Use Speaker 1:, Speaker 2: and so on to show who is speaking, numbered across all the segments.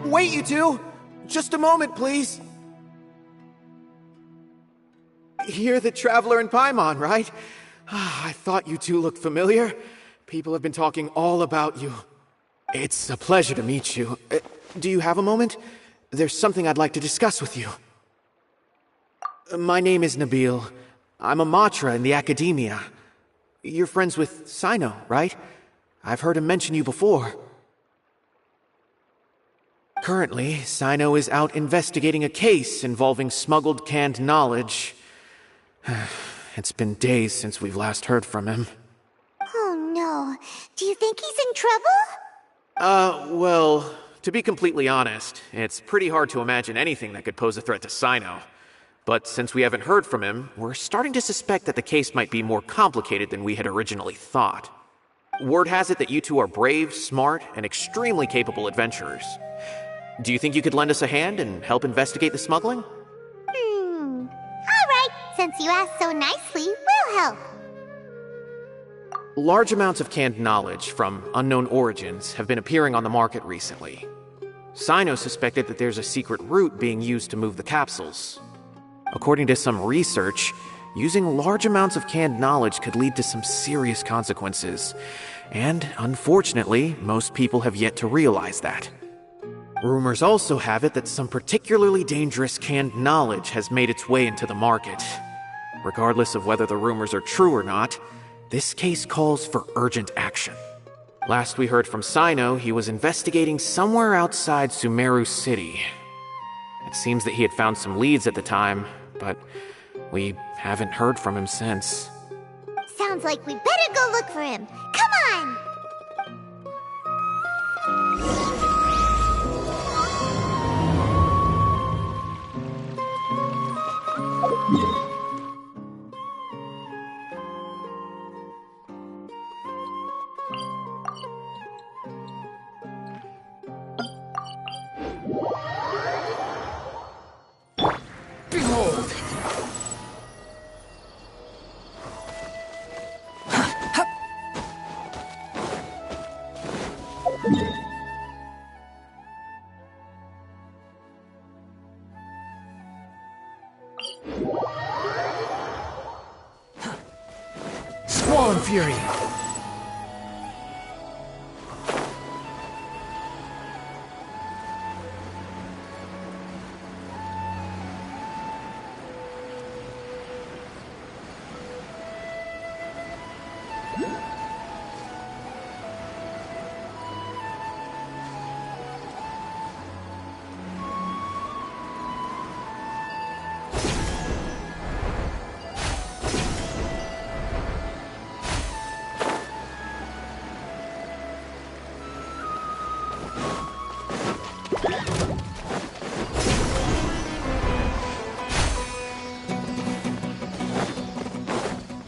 Speaker 1: Wait, you two! Just a moment, please! You're the Traveler in Paimon, right? I thought you two looked familiar. People have been talking all about you. It's a pleasure to meet you. Do you have a moment? There's something I'd like to discuss with you. My name is Nabil. I'm a Matra in the Academia. You're friends with Sino, right? I've heard him mention you before. Currently, Sino is out investigating a case involving smuggled canned knowledge. It's been days since we've last heard from him.
Speaker 2: Oh no. Do you think he's in trouble?
Speaker 1: Well, to be completely honest, it's pretty hard to imagine anything that could pose a threat to Sino. But since we haven't heard from him, we're starting to suspect that the case might be more complicated than we had originally thought. Word has it that you two are brave, smart, and extremely capable adventurers. Do you think you could lend us a hand and help investigate the smuggling?
Speaker 2: Alright, since you asked so nicely, we'll help.
Speaker 1: Large amounts of canned knowledge from unknown origins have been appearing on the market recently. Sino suspected that there's a secret route being used to move the capsules. According to some research, using large amounts of canned knowledge could lead to some serious consequences. And, unfortunately, most people have yet to realize that. Rumors also have it that some particularly dangerous canned knowledge has made its way into the market. Regardless of whether the rumors are true or not, this case calls for urgent action. Last we heard from Sino, he was investigating somewhere outside Sumeru City. It seems that he had found some leads at the time, but we haven't heard from him since.
Speaker 2: Sounds like we better go look for him. Come on!
Speaker 3: Behold! Squall and Fury!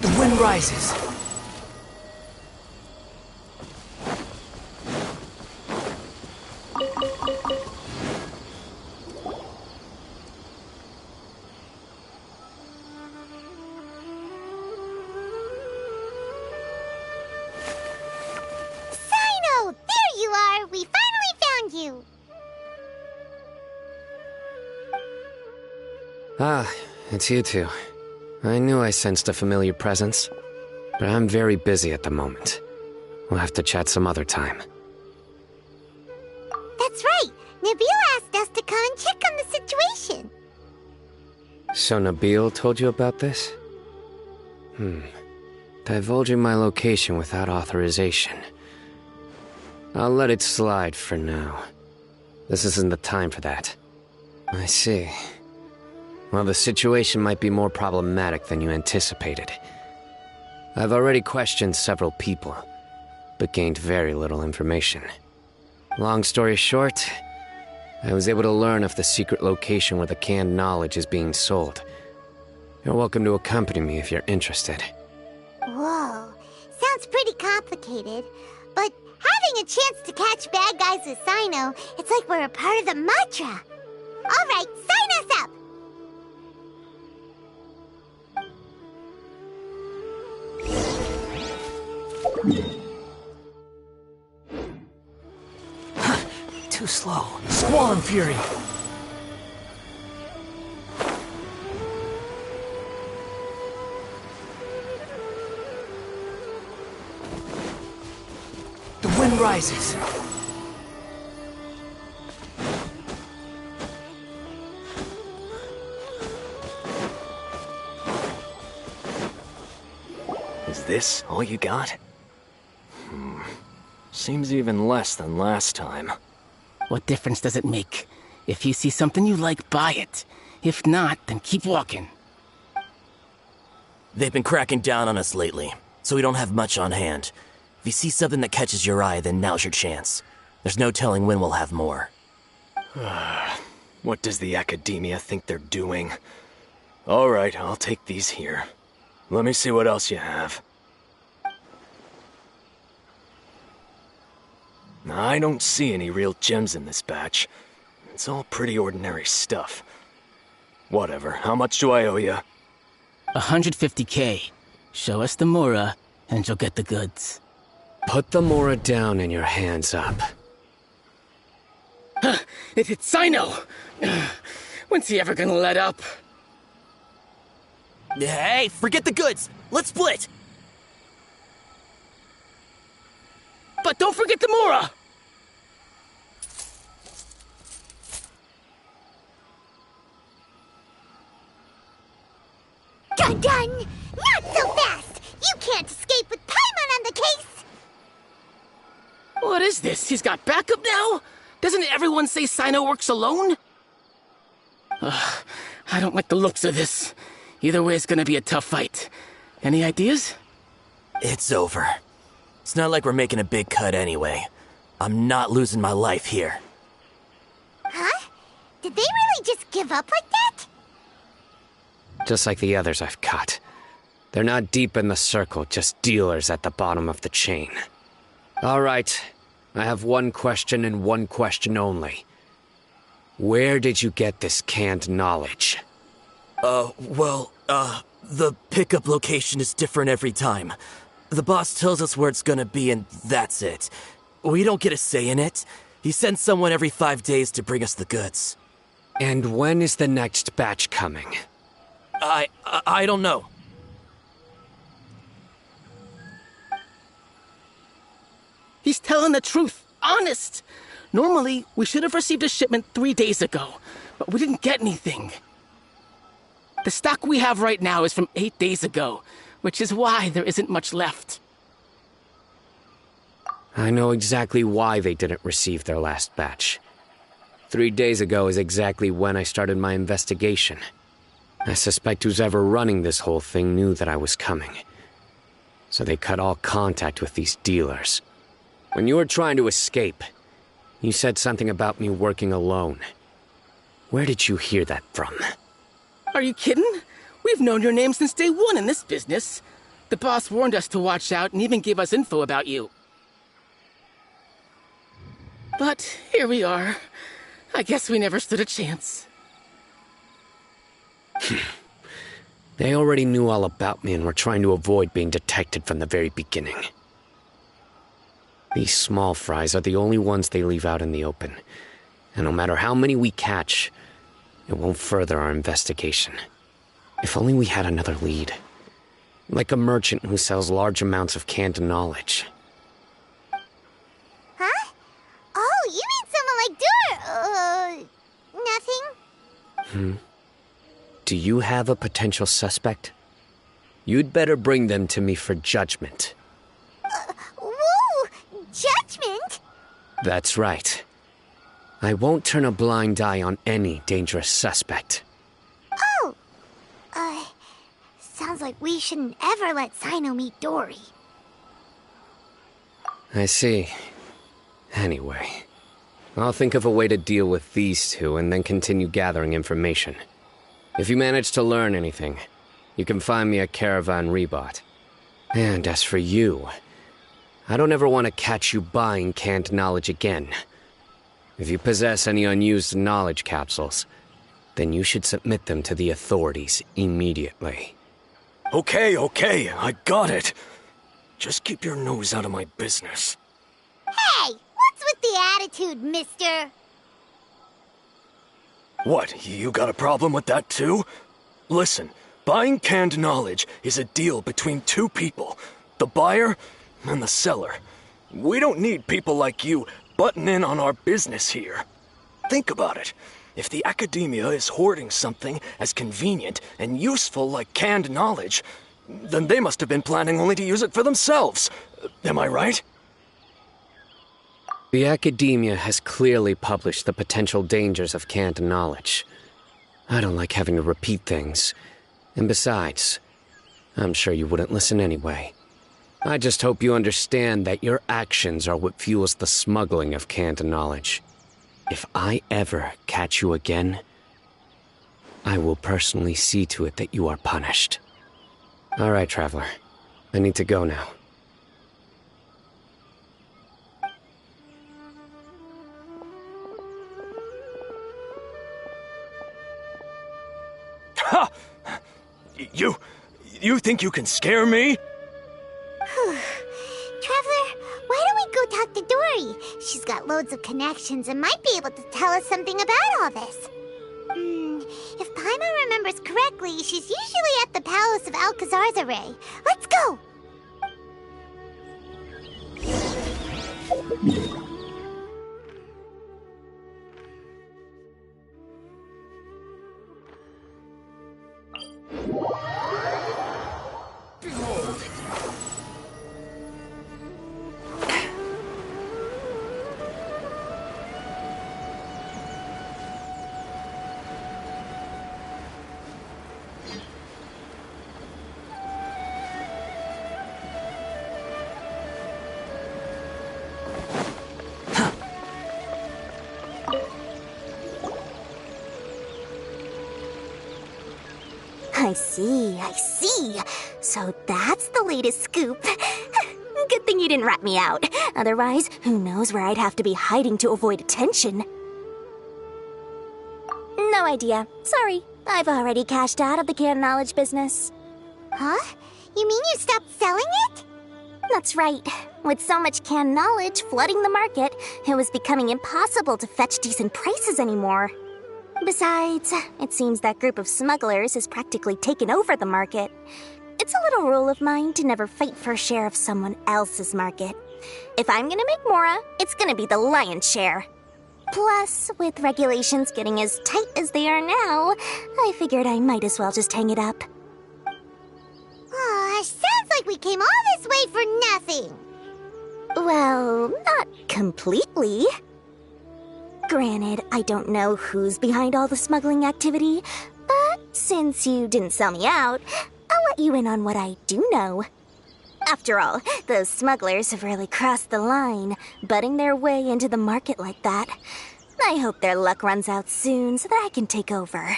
Speaker 3: The wind rises.
Speaker 2: Sino! There you are! We finally found you!
Speaker 4: Ah, it's you two. I knew I sensed a familiar presence, but I'm very busy at the moment. We'll have to chat some other time.
Speaker 2: That's right! Nabil asked us to come and check on the situation.
Speaker 4: So Nabil told you about this? Divulging my location without authorization. I'll let it slide for now. This isn't the time for that. I see. Well, the situation might be more problematic than you anticipated. I've already questioned several people, but gained very little information. Long story short, I was able to learn of the secret location where the canned knowledge is being sold. You're welcome to accompany me if you're interested.
Speaker 2: Whoa, sounds pretty complicated. But having a chance to catch bad guys with Sino, it's like we're a part of the Matra. Alright, sign us up!
Speaker 3: To Too slow. Squall and Fury. The wind rises.
Speaker 5: Is this all you got? Seems even less than last time.
Speaker 3: What difference does it make? If you see something you like, buy it. If not, then keep walking.
Speaker 6: They've been cracking down on us lately, so we don't have much on hand. If you see something that catches your eye, then now's your chance. There's no telling when we'll have more.
Speaker 5: What does the Academia think they're doing? Alright, I'll take these here. Let me see what else you have. I don't see any real gems in this batch. It's all pretty ordinary stuff. Whatever, how much do I owe you?
Speaker 3: 150K. Show us the Mora, and you'll get the goods.
Speaker 4: Put the Mora down and your hands up.
Speaker 3: It's Sino! When's he ever gonna let up?
Speaker 6: Hey, forget the goods! Let's split!
Speaker 3: But don't forget the Mora!
Speaker 2: Dun dun! Not so fast! You can't escape with Paimon on the case!
Speaker 3: What is this? He's got backup now? Doesn't everyone say Sino works alone? I don't like the looks of this. Either way, it's gonna be a tough fight. Any ideas?
Speaker 6: It's over. It's not like we're making a big cut anyway. I'm not losing my life here.
Speaker 2: Huh? Did they really just give up like that?
Speaker 4: Just like the others I've caught. They're not deep in the circle, just dealers at the bottom of the chain. All right, I have one question and one question only. Where did you get this canned knowledge?
Speaker 6: The pickup location is different every time. The boss tells us where it's gonna be and that's it. We don't get a say in it. He sends someone every 5 days to bring us the goods.
Speaker 4: And when is the next batch coming?
Speaker 6: I don't know.
Speaker 3: He's telling the truth. Honest. Normally, we should have received a shipment 3 days ago, but we didn't get anything. The stock we have right now is from 8 days ago, which is why there isn't much left.
Speaker 4: I know exactly why they didn't receive their last batch. 3 days ago is exactly when I started my investigation. I suspect who's ever running this whole thing knew that I was coming. So they cut all contact with these dealers. When you were trying to escape, you said something about me working alone. Where did you hear that from?
Speaker 3: Are you kidding? We've known your name since day one in this business. The boss warned us to watch out and even gave us info about you. But here we are. I guess we never stood a chance.
Speaker 4: They already knew all about me and were trying to avoid being detected from the very beginning. These small fries are the only ones they leave out in the open. And no matter how many we catch, it won't further our investigation. If only we had another lead. Like a merchant who sells large amounts of canned knowledge.
Speaker 2: Huh? Oh, you mean someone like nothing?
Speaker 4: Do you have a potential suspect? You'd better bring them to me for judgment.
Speaker 2: Whoa! Judgment?
Speaker 4: That's right. I won't turn a blind eye on any dangerous suspect.
Speaker 2: Oh! Sounds like we shouldn't ever let Sino meet Dory.
Speaker 4: I see. Anyway, I'll think of a way to deal with these two and then continue gathering information. If you manage to learn anything, you can find me at Caravan Rebot. And as for you, I don't ever want to catch you buying canned knowledge again. If you possess any unused knowledge capsules, then you should submit them to the authorities immediately.
Speaker 5: Okay, I got it. Just keep your nose out of my business.
Speaker 2: Hey! What's with the attitude, mister.
Speaker 5: What, you got a problem with that too? Listen, buying canned knowledge is a deal between two people, the buyer and the seller. We don't need people like you butting in on our business here. Think about it. If the academia is hoarding something as convenient and useful like canned knowledge, then they must have been planning only to use it for themselves. Am I right?
Speaker 4: The academia has clearly published the potential dangers of canned knowledge. I don't like having to repeat things. And besides, I'm sure you wouldn't listen anyway. I just hope you understand that your actions are what fuels the smuggling of canned knowledge. If I ever catch you again, I will personally see to it that you are punished. All right, Traveler. I need to go now.
Speaker 5: Ha! You think you can scare me?
Speaker 2: Traveler, why don't we go talk to Dory? She's got loads of connections and might be able to tell us something about all this. If Paimon remembers correctly, she's usually at the Palace of Alcazar's Array. Let's go!
Speaker 7: I see. So that's the latest scoop. Good thing you didn't rat me out. Otherwise, who knows where I'd have to be hiding to avoid attention. No idea. Sorry. I've already cashed out of the canned knowledge business.
Speaker 2: Huh? You mean you stopped selling it?
Speaker 7: That's right. With so much canned knowledge flooding the market, it was becoming impossible to fetch decent prices anymore. Besides, it seems that group of smugglers has practically taken over the market. It's a little rule of mine to never fight for a share of someone else's market. If I'm gonna make Mora, it's gonna be the lion's share. Plus, with regulations getting as tight as they are now, I figured I might as well just hang it up.
Speaker 2: Aw, sounds like we came all this way for nothing.
Speaker 7: Well, not completely. Granted, I don't know who's behind all the smuggling activity, but since you didn't sell me out, I'll let you in on what I do know. After all, those smugglers have really crossed the line, butting their way into the market like that. I hope their luck runs out soon so that I can take over.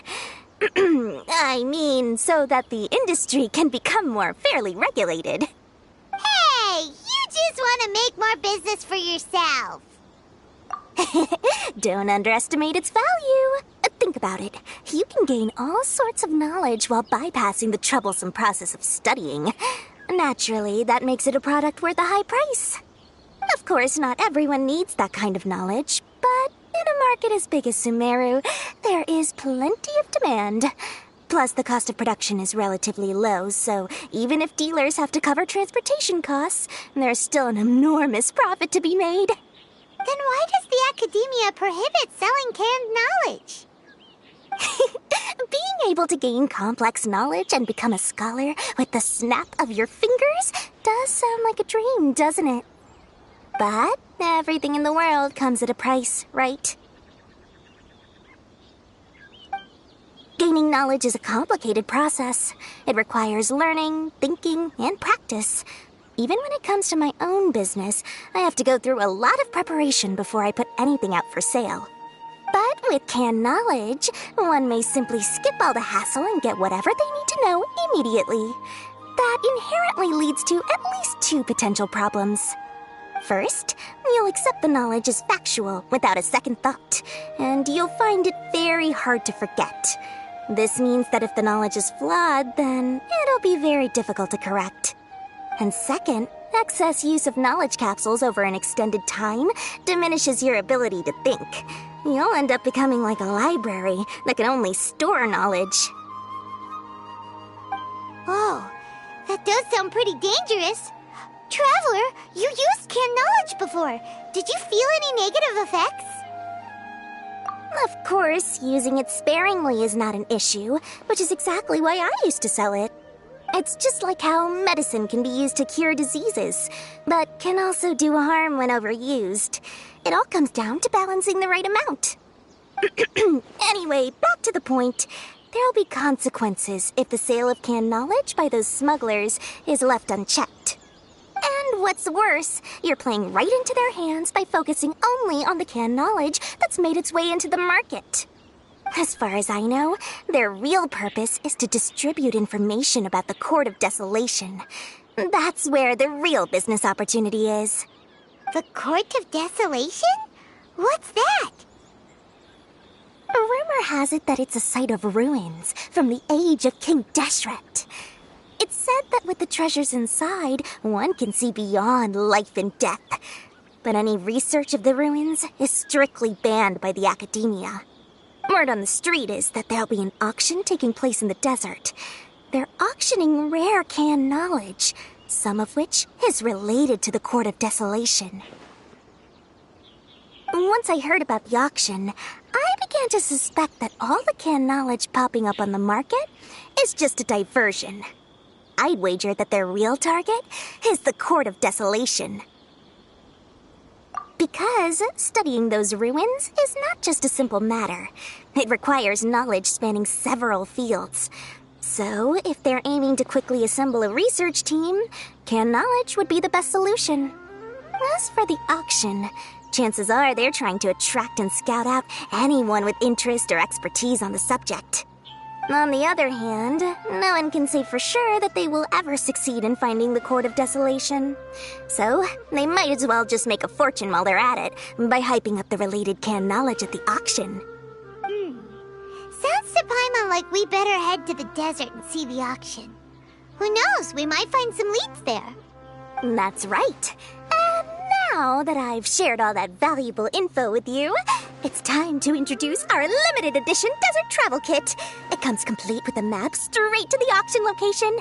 Speaker 7: I mean, so that the industry can become more fairly regulated.
Speaker 2: Hey, you just want to make more business for yourself.
Speaker 7: Don't underestimate its value. Think about it. You can gain all sorts of knowledge while bypassing the troublesome process of studying. Naturally, that makes it a product worth a high price. Of course, not everyone needs that kind of knowledge, but in a market as big as Sumeru, there is plenty of demand. Plus, the cost of production is relatively low, so even if dealers have to cover transportation costs, there's still an enormous profit to be made.
Speaker 2: Then why does the academia prohibit selling canned knowledge?
Speaker 7: Being able to gain complex knowledge and become a scholar with the snap of your fingers does sound like a dream, doesn't it? But everything in the world comes at a price, right? Gaining knowledge is a complicated process. It requires learning, thinking, and practice. Even when it comes to my own business, I have to go through a lot of preparation before I put anything out for sale. But with canned knowledge, one may simply skip all the hassle and get whatever they need to know immediately. That inherently leads to at least two potential problems. First, you'll accept the knowledge as factual without a second thought, and you'll find it very hard to forget. This means that if the knowledge is flawed, then it'll be very difficult to correct. And second, Excess use of knowledge capsules over an extended time diminishes your ability to think. You'll end up becoming like a library that can only store knowledge.
Speaker 2: Oh, that does sound pretty dangerous. Traveler, you used canned knowledge before. Did you feel any negative effects?
Speaker 7: Of course, using it sparingly is not an issue, which is exactly why I used to sell it. It's just like how medicine can be used to cure diseases, but can also do harm when overused. It all comes down to balancing the right amount. Anyway, back to the point. There'll be consequences if the sale of canned knowledge by those smugglers is left unchecked. And what's worse, you're playing right into their hands by focusing only on the canned knowledge that's made its way into the market. As far as I know, their real purpose is to distribute information about the Court of Desolation. That's where the real business opportunity is.
Speaker 2: The Court of Desolation? What's that?
Speaker 7: Rumor has it that it's a site of ruins from the age of King Deshret. It's said that with the treasures inside, one can see beyond life and death. But any research of the ruins is strictly banned by the academia. Word on the street is that there'll be an auction taking place in the desert. They're auctioning rare canned knowledge, some of which is related to the Court of Desolation. Once I heard about the auction, I began to suspect that all the canned knowledge popping up on the market is just a diversion. I'd wager that their real target is the Court of Desolation. Because studying those ruins is not just a simple matter. It requires knowledge spanning several fields. So, if they're aiming to quickly assemble a research team, canned knowledge would be the best solution. As for the auction, chances are they're trying to attract and scout out anyone with interest or expertise on the subject. On the other hand, no one can say for sure that they will ever succeed in finding the Court of Desolation. So, they might as well just make a fortune while they're at it by hyping up the related canned knowledge at the auction.
Speaker 2: Sounds to Paimon like we better head to the desert and see the auction. Who knows, we might find some leads there.
Speaker 7: That's right. And now that I've shared all that valuable info with you, it's time to introduce our limited edition desert travel kit. It comes complete with a map straight to the auction location.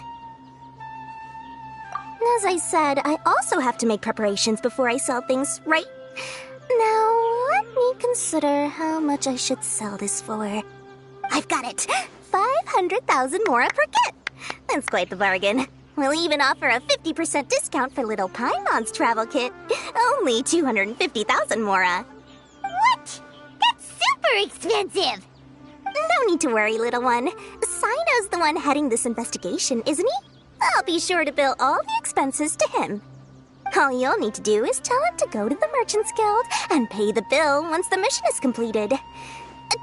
Speaker 7: As I said, I also have to make preparations before I sell things, right? Now, let me consider how much I should sell this for. I've got it! 500,000 mora per kit! That's quite the bargain. We'll even offer a 50% discount for little Paimon's travel kit. Only 250,000 mora.
Speaker 2: What? That's super expensive!
Speaker 7: No need to worry, little one. Sino's the one heading this investigation, isn't he? I'll be sure to bill all the expenses to him. All you'll need to do is tell him to go to the Merchants Guild and pay the bill once the mission is completed.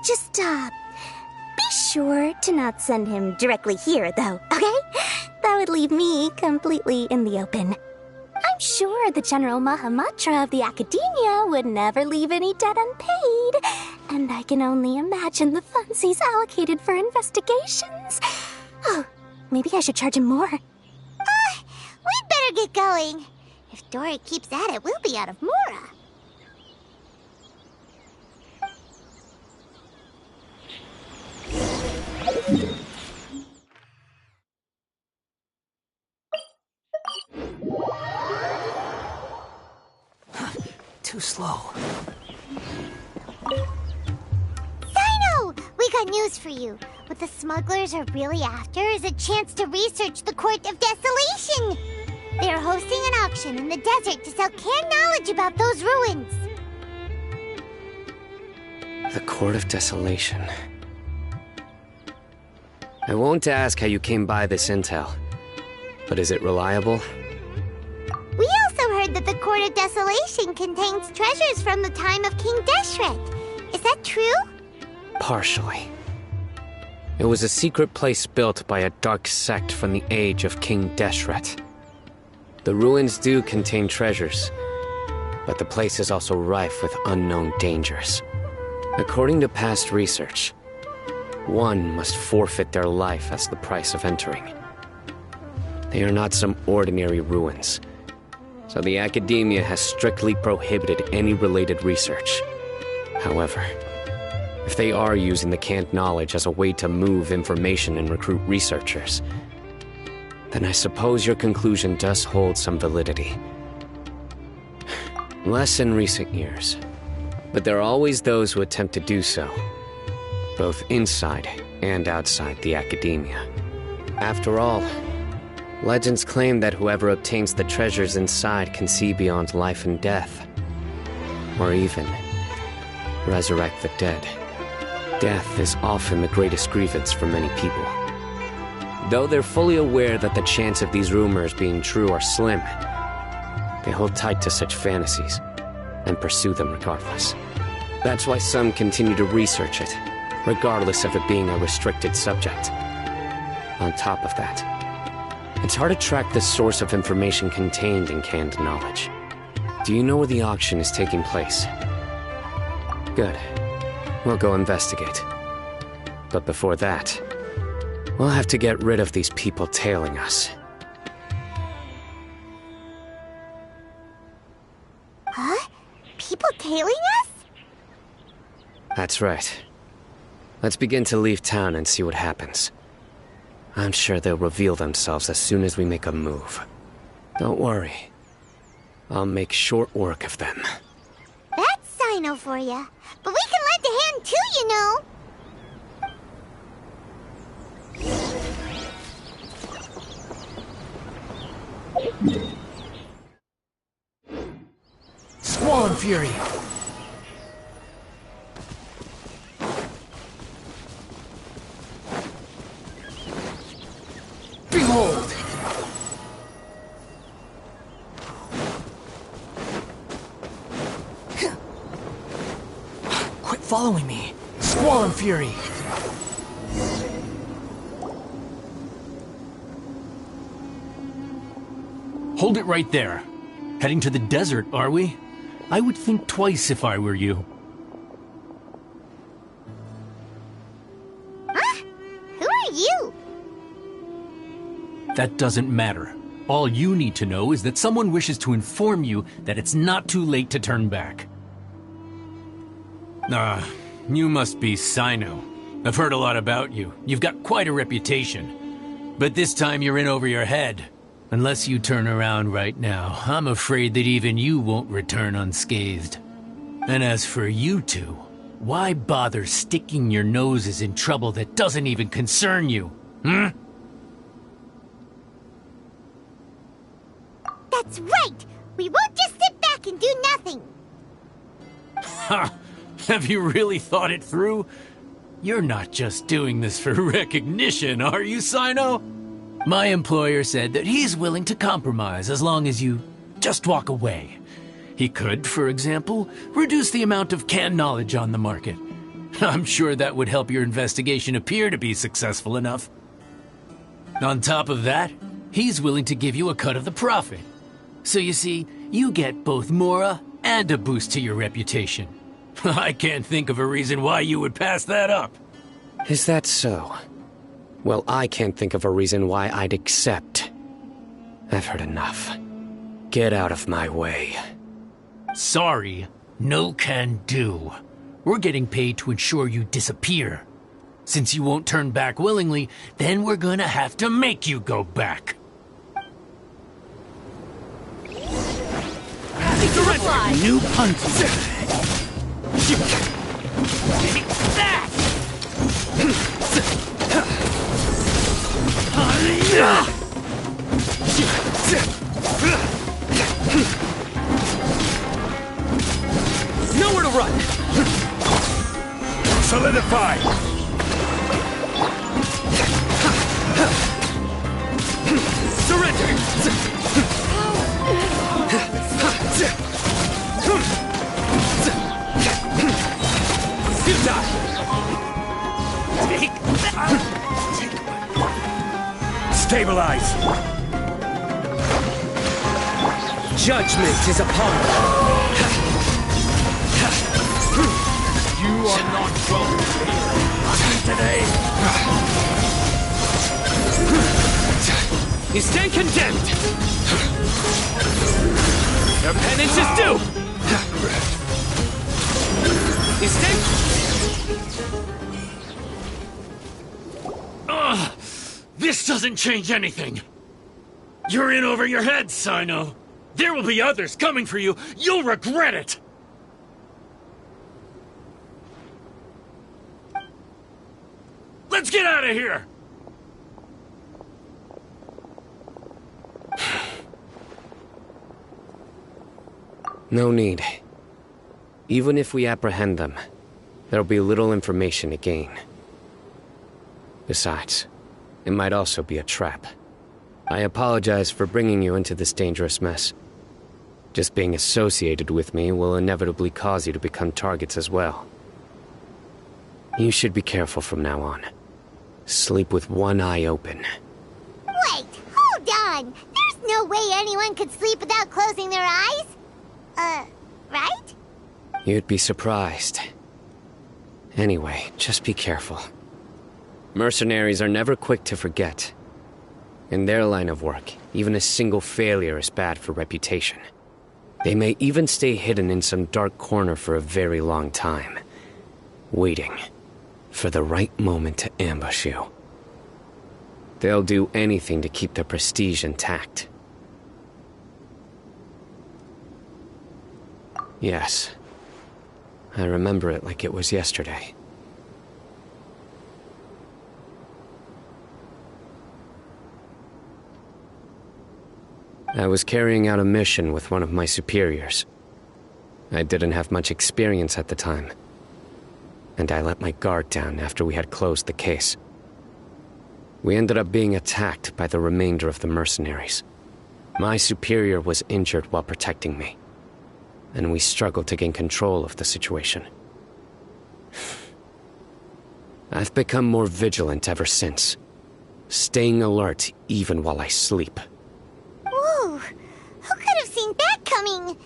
Speaker 7: Just, be sure to not send him directly here, though, okay? That would leave me completely in the open. I'm sure the General Mahamatra of the Academia would never leave any debt unpaid, and I can only imagine the funds he's allocated for investigations. Oh, maybe I should charge him more.
Speaker 2: We'd better get going. If Dory keeps at it, we'll be out of mora.
Speaker 6: Too slow.
Speaker 2: Sino! We got news for you. What the smugglers are really after is a chance to research the Court of Desolation. They are hosting an auction in the desert to sell canned knowledge about those ruins.
Speaker 4: The Court of Desolation. I won't ask how you came by this intel, but is it reliable?
Speaker 2: We also heard that the Court of Desolation contains treasures from the time of King Deshret. Is that true?
Speaker 4: Partially. It was a secret place built by a dark sect from the age of King Deshret. The ruins do contain treasures, but the place is also rife with unknown dangers. According to past research, one must forfeit their life as the price of entering. They are not some ordinary ruins, so the academia has strictly prohibited any related research. However, if they are using the canned knowledge as a way to move information and recruit researchers, then I suppose your conclusion does hold some validity. Less in recent years, but there are always those who attempt to do so, both inside and outside the academia. After all, legends claim that whoever obtains the treasures inside can see beyond life and death, or even resurrect the dead. Death is often the greatest grievance for many people. Though they're fully aware that the chance of these rumors being true are slim, they hold tight to such fantasies and pursue them regardless. That's why some continue to research it, regardless of it being a restricted subject. On top of that, it's hard to track the source of information contained in canned knowledge. Do you know where the auction is taking place? Good. We'll go investigate. But before that, we'll have to get rid of these people tailing us.
Speaker 2: Huh? People tailing us?
Speaker 4: That's right. Let's begin to leave town and see what happens. I'm sure they'll reveal themselves as soon as we make a move. Don't worry. I'll make short work of them.
Speaker 2: That's Sino for ya. But we can lend a hand too, you know.
Speaker 6: Squall Fury! Behold! Quit following me! Squall Fury!
Speaker 8: Hold it right there. Heading to the desert, are we? I would think twice if I were you.
Speaker 2: Huh? Who are you?
Speaker 8: That doesn't matter. All you need to know is that someone wishes to inform you that it's not too late to turn back. You must be Sino. I've heard a lot about you. You've got quite a reputation. But this time you're in over your head. Unless you turn around right now, I'm afraid that even you won't return unscathed. And as for you two, why bother sticking your noses in trouble that doesn't even concern you?
Speaker 2: That's right! We won't just sit back and do nothing!
Speaker 8: Ha! Have you really thought it through? You're not just doing this for recognition, are you, Sino? My employer said that he's willing to compromise as long as you just walk away. He could, for example, reduce the amount of canned knowledge on the market. I'm sure that would help your investigation appear to be successful enough. On top of that, he's willing to give you a cut of the profit. So you see, you get both Mora and a boost to your reputation. I can't think of a reason why you would pass that up.
Speaker 4: Is that so? Well, I can't think of a reason why I'd accept. I've heard enough. Get out of my way.
Speaker 8: Sorry, no can do. We're getting paid to ensure you disappear. Since you won't turn back willingly, then we're gonna have to make you go back. New punches. Take that!
Speaker 6: Nowhere to run!
Speaker 5: Solidify!
Speaker 6: Surrender! You die!
Speaker 8: Take that!
Speaker 5: Stabilize!
Speaker 6: Judgment is upon you!
Speaker 8: You are not welcome here.
Speaker 5: Today!
Speaker 8: You stand condemned! Your penance is due! You stand... Ugh! This doesn't change anything! You're in over your head, Sino! There will be others coming for you! You'll regret it! Let's get out of here!
Speaker 4: No need. Even if we apprehend them, there'll be little information to gain. Besides, it might also be a trap. I apologize for bringing you into this dangerous mess. Just being associated with me will inevitably cause you to become targets as well. You should be careful from now on. Sleep with one eye open.
Speaker 2: Wait, hold on! There's no way anyone could sleep without closing their eyes! Right?
Speaker 4: You'd be surprised. Anyway, just be careful. Mercenaries are never quick to forget. In their line of work, even a single failure is bad for reputation. They may even stay hidden in some dark corner for a very long time, waiting for the right moment to ambush you. They'll do anything to keep their prestige intact. Yes. I remember it like it was yesterday. I was carrying out a mission with one of my superiors. I didn't have much experience at the time, and I let my guard down after we had closed the case. We ended up being attacked by the remainder of the mercenaries. My superior was injured while protecting me, and we struggled to gain control of the situation. I've become more vigilant ever since, staying alert even while I sleep.
Speaker 2: Whoa! Who could have seen that coming?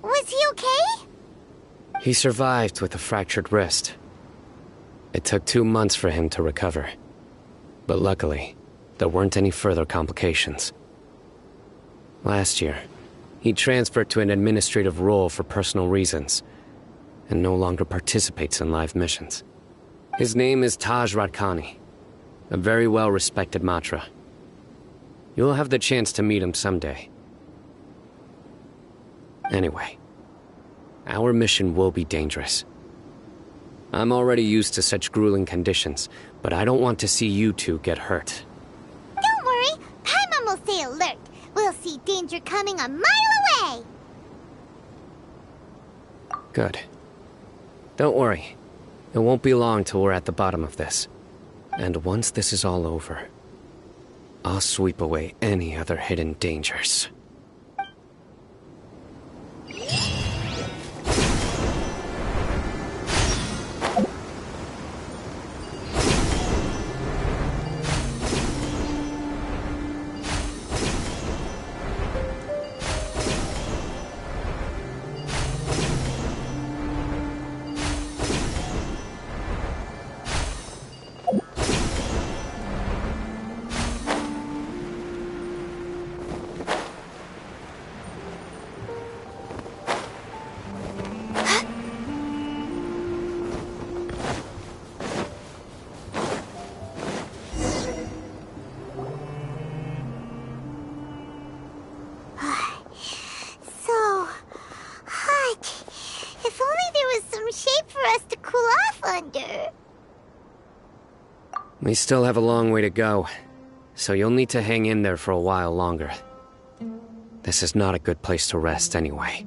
Speaker 2: Was he okay?
Speaker 4: He survived with a fractured wrist. It took 2 months for him to recover. But luckily, there weren't any further complications. Last year, he transferred to an administrative role for personal reasons, and no longer participates in live missions. His name is Taj Radkani, a very well-respected Matra. You'll have the chance to meet him someday. Anyway, our mission will be dangerous. I'm already used to such grueling conditions, but I don't want to see you two get hurt.
Speaker 2: Don't worry, Paimon will stay alert. We'll see danger coming a mile away!
Speaker 4: Good. Don't worry. It won't be long till we're at the bottom of this. And once this is all over, I'll sweep away any other hidden dangers. We still have a long way to go, so you'll need to hang in there for a while longer. This is not a good place to rest anyway.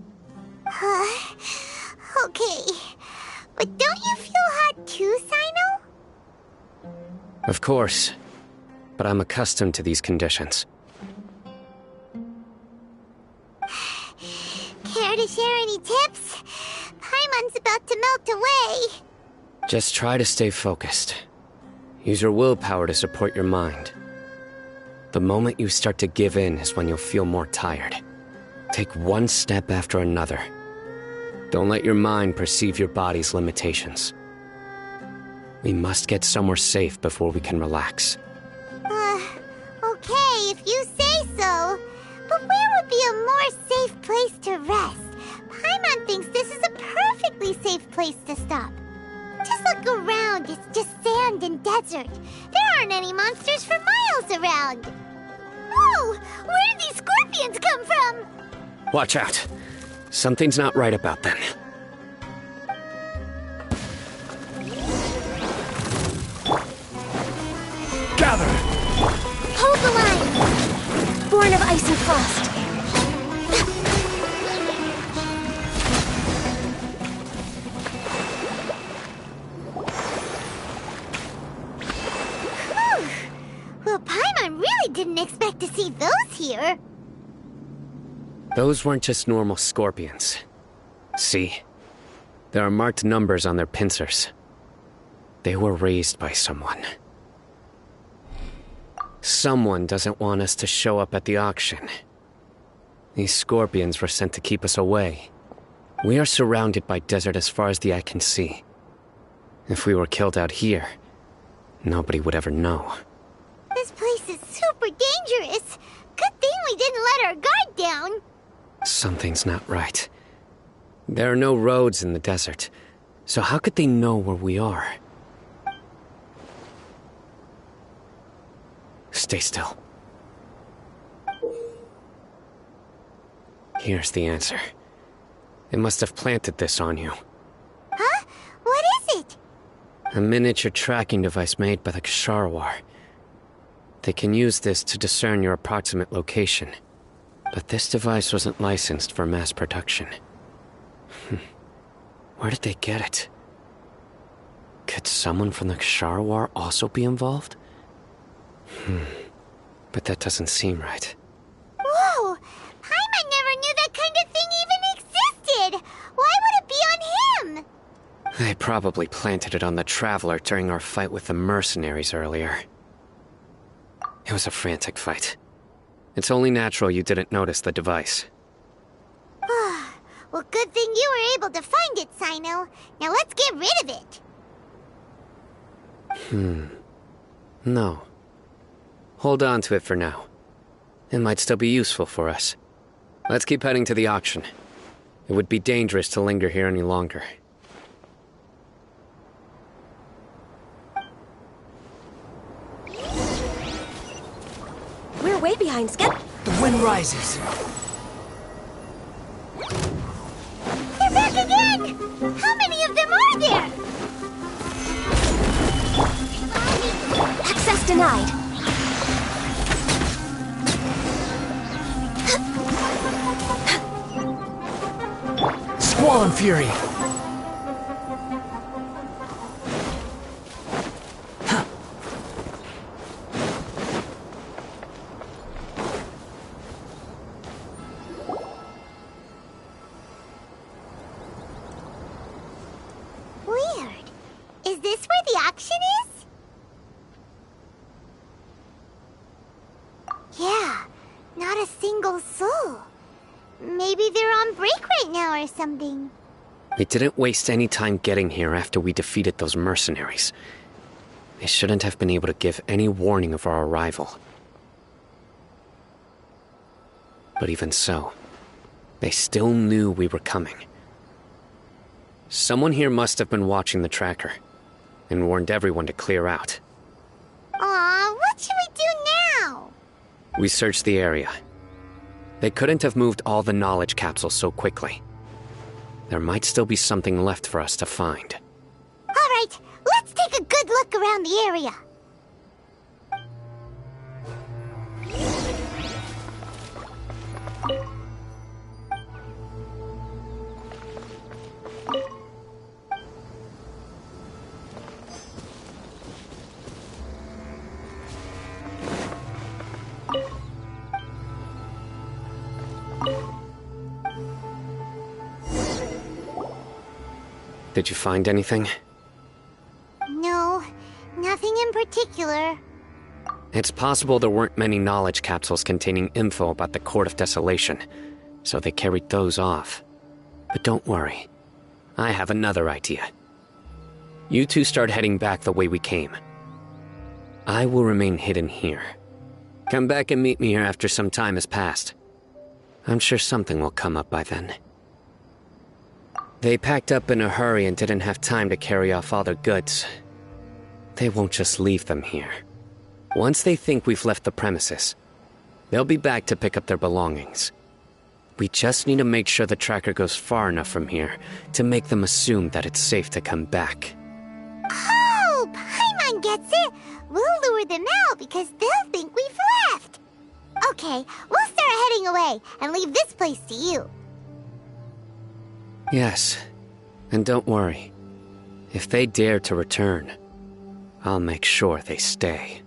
Speaker 2: Okay. But don't you feel hot too, Sino?
Speaker 4: Of course, but I'm accustomed to these conditions.
Speaker 2: Care to share any tips? Paimon's about to melt away.
Speaker 4: Just try to stay focused. Use your willpower to support your mind. The moment you start to give in is when you'll feel more tired. Take one step after another. Don't let your mind perceive your body's limitations. We must get somewhere safe before we can relax.
Speaker 2: Okay, if you say be a more safe place to rest. Paimon thinks this is a perfectly safe place to stop. Just look around, it's just sand and desert. There aren't any monsters for miles around. Whoa! Where did these scorpions come from?
Speaker 4: Watch out. Something's not right about them.
Speaker 5: Gather!
Speaker 7: Hold the line! Born of ice and frost.
Speaker 2: Well, Paimon really didn't expect to see those here.
Speaker 4: Those weren't just normal scorpions. See? There are marked numbers on their pincers. They were raised by someone. Someone doesn't want us to show up at the auction. These scorpions were sent to keep us away. We are surrounded by desert as far as the eye can see. If we were killed out here, nobody would ever know.
Speaker 2: This place is super dangerous. Good thing we didn't let our guard down.
Speaker 4: Something's not right. There are no roads in the desert, so how could they know where we are? Stay still. Here's the answer. They must have planted this on you.
Speaker 2: Huh? What is it?
Speaker 4: A miniature tracking device made by the Ksharawar. They can use this to discern your approximate location. But this device wasn't licensed for mass production. Where did they get it? Could someone from the Ksharawar also be involved? But that doesn't seem right.
Speaker 2: Whoa! Paimon never knew that kind of thing even existed! Why would it be on him?
Speaker 4: They probably planted it on the Traveler during our fight with the mercenaries earlier. It was a frantic fight. It's only natural you didn't notice the device.
Speaker 2: Well, good thing you were able to find it, Sino. Now let's get rid of it.
Speaker 4: No. Hold on to it for now. It might still be useful for us. Let's keep heading to the auction. It would be dangerous to linger here any longer.
Speaker 7: We're way behind schedule.
Speaker 6: The wind rises.
Speaker 2: They're back again! How many of them are there?
Speaker 7: Access denied.
Speaker 6: Squall and fury.
Speaker 2: Weird. Is this where the auction is? Yeah, not a single soul. Maybe they're on break right now or something.
Speaker 4: We didn't waste any time getting here after we defeated those mercenaries. They shouldn't have been able to give any warning of our arrival. But even so, they still knew we were coming. Someone here must have been watching the tracker, and warned everyone to clear out.
Speaker 2: Aw, what should we do now?
Speaker 4: We searched the area. They couldn't have moved all the knowledge capsules so quickly. There might still be something left for us to find.
Speaker 2: All right, let's take a good look around the area.
Speaker 4: Did you find anything?
Speaker 2: No, nothing in particular.
Speaker 4: It's possible there weren't many knowledge capsules containing info about the Court of Desolation, so they carried those off. But don't worry. I have another idea. You two start heading back the way we came. I will remain hidden here. Come back and meet me here after some time has passed. I'm sure something will come up by then. They packed up in a hurry and didn't have time to carry off all their goods. They won't just leave them here. Once they think we've left the premises, they'll be back to pick up their belongings. We just need to make sure the tracker goes far enough from here to make them assume that it's safe to come back.
Speaker 2: Oh, Paimon gets it. We'll lure them out because they'll think we've left. Okay, we'll start heading away and leave this place to you.
Speaker 4: Yes, and don't worry. If they dare to return, I'll make sure they stay.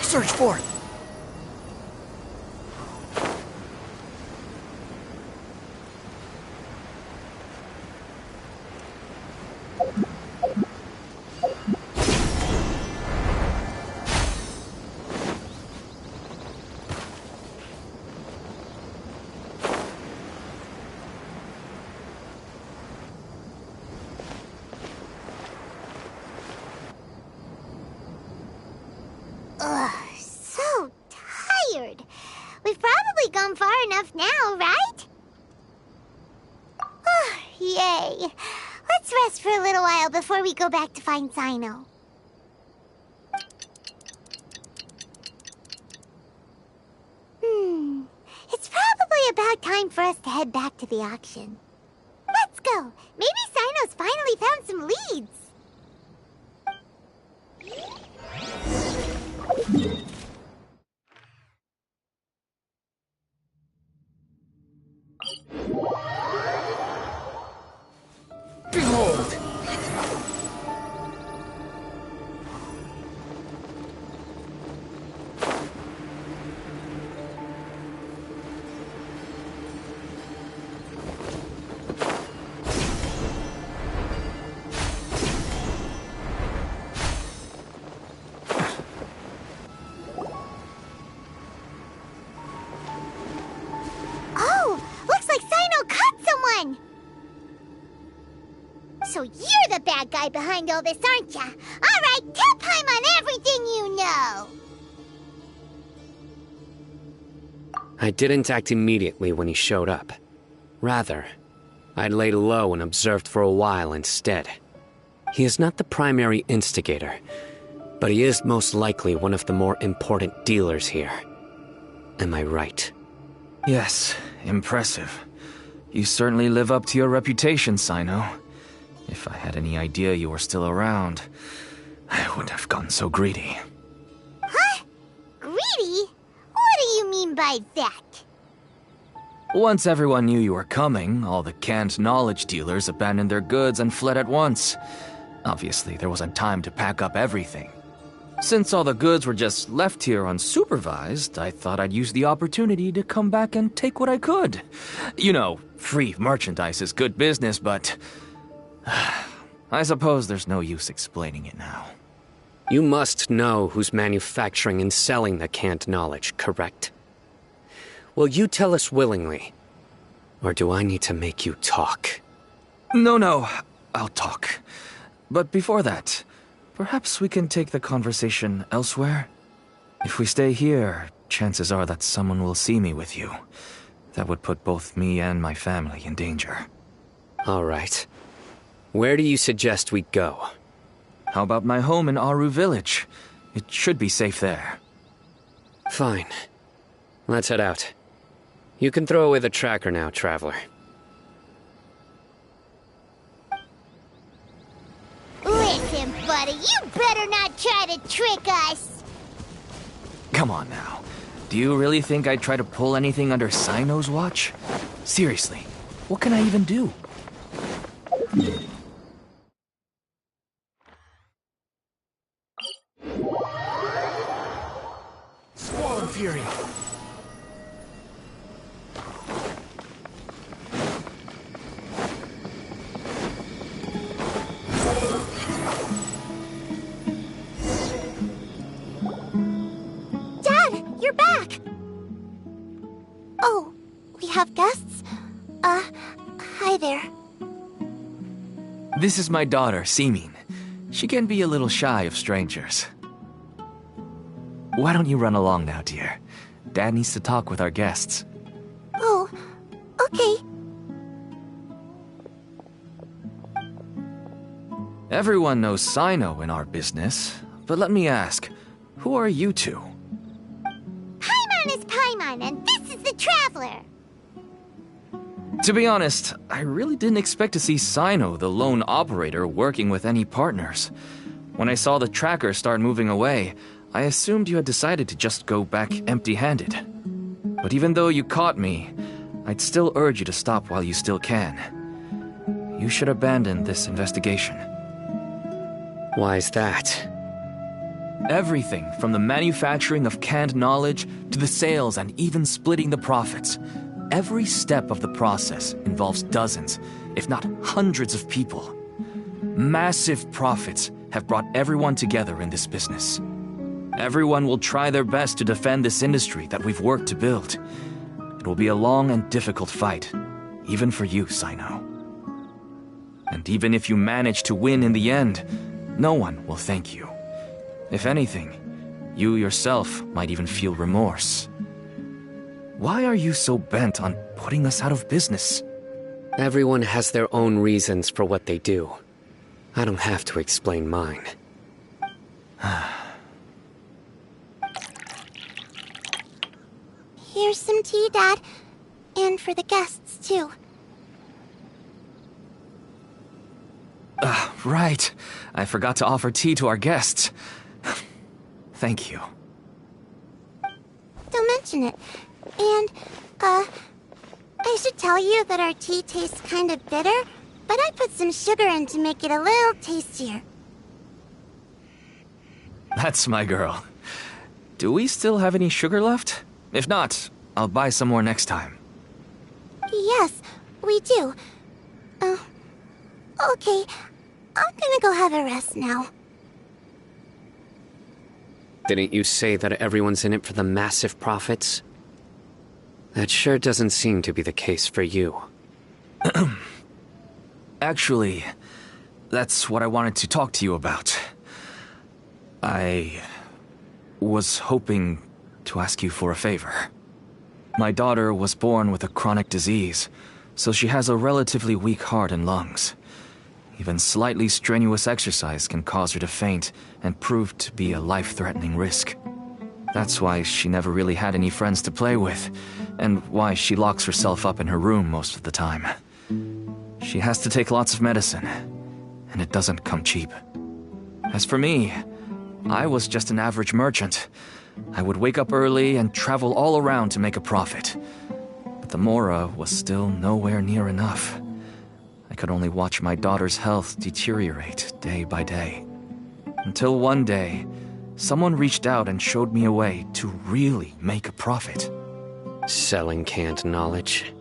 Speaker 5: Search for it!
Speaker 2: Ugh, so tired. We've probably gone far enough now, right? Yay. Let's rest for a little while before we go back to find Sino. It's probably about time for us to head back to the auction. Let's go. Maybe Sino's finally found some leads.
Speaker 3: Behold!
Speaker 2: Oh, looks like Sino caught someone! So you're the bad guy behind all this, aren't ya? Alright, tell Paimon everything you know!
Speaker 4: I didn't act immediately when he showed up. Rather, I laid low and observed for a while instead. He is not the primary instigator, but he is most likely one of the more important dealers here. Am I right?
Speaker 9: Yes, impressive. You certainly live up to your reputation, Sino. If I had any idea you were still around, I wouldn't have gotten so greedy.
Speaker 2: Huh? Greedy? What do you mean by that?
Speaker 9: Once everyone knew you were coming, all the canned knowledge dealers abandoned their goods and fled at once. Obviously, there wasn't time to pack up everything. Since all the goods were just left here unsupervised, I thought I'd use the opportunity to come back and take what I could. You know, free merchandise is good business, but I suppose there's no use explaining it now.
Speaker 4: You must know who's manufacturing and selling the canned knowledge, correct? Will you tell us willingly? Or do I need to make you talk?
Speaker 9: No, I'll talk. But before that, perhaps we can take the conversation elsewhere? If we stay here, chances are that someone will see me with you. That would put both me and my family in danger.
Speaker 4: All right. Where do you suggest we go?
Speaker 9: How about my home in Aru Village? It should be safe there.
Speaker 4: Fine. Let's head out. You can throw away the tracker now, traveler.
Speaker 2: Listen, buddy, you better not try to trick us!
Speaker 9: Come on now. Do you really think I'd try to pull anything under Sino's watch? Seriously, what can I even do?
Speaker 3: Squall Fury!
Speaker 2: Oh, we have guests? Hi there.
Speaker 9: This is my daughter, Simin. She can be a little shy of strangers. Why don't you run along now, dear? Dad needs to talk with our guests.
Speaker 2: Oh, okay.
Speaker 9: Everyone knows Sino in our business, but let me ask, who are you two?
Speaker 2: Paimon is Paimon, and this is the Traveler.
Speaker 9: To be honest, I really didn't expect to see Sino, the lone operator, working with any partners. When I saw the tracker start moving away, I assumed you had decided to just go back empty-handed. But even though you caught me, I'd still urge you to stop while you still can. You should abandon this investigation.
Speaker 4: Why is that?
Speaker 9: Everything from the manufacturing of canned knowledge to the sales and even splitting the profits. Every step of the process involves dozens, if not hundreds of people. Massive profits have brought everyone together in this business. Everyone will try their best to defend this industry that we've worked to build. It will be a long and difficult fight, even for you, Sino. And even if you manage to win in the end, no one will thank you. If anything, you yourself might even feel remorse. Why are you so bent on putting us out of business?
Speaker 4: Everyone has their own reasons for what they do. I don't have to explain mine.
Speaker 2: Here's some tea, Dad. And for the guests, too.
Speaker 9: Right. I forgot to offer tea to our guests. Thank you.
Speaker 2: Don't mention it. And, I should tell you that our tea tastes kind of bitter, but I put some sugar in to make it a little tastier.
Speaker 9: That's my girl. Do we still have any sugar left? If not, I'll buy some more next time.
Speaker 2: Yes, we do. Okay. I'm gonna go have a rest now.
Speaker 4: Didn't you say that everyone's in it for the massive profits? That sure doesn't seem to be the case for you.
Speaker 9: Actually, that's what I wanted to talk to you about. I was hoping to ask you for a favor. My daughter was born with a chronic disease, so she has a relatively weak heart and lungs. Even slightly strenuous exercise can cause her to faint and prove to be a life-threatening risk. That's why she never really had any friends to play with, and why she locks herself up in her room most of the time. She has to take lots of medicine, and it doesn't come cheap. As for me, I was just an average merchant. I would wake up early and travel all around to make a profit. But the Mora was still nowhere near enough. I could only watch my daughter's health deteriorate day by day. Until one day, someone reached out and showed me a way to really make a profit.
Speaker 4: Selling canned knowledge?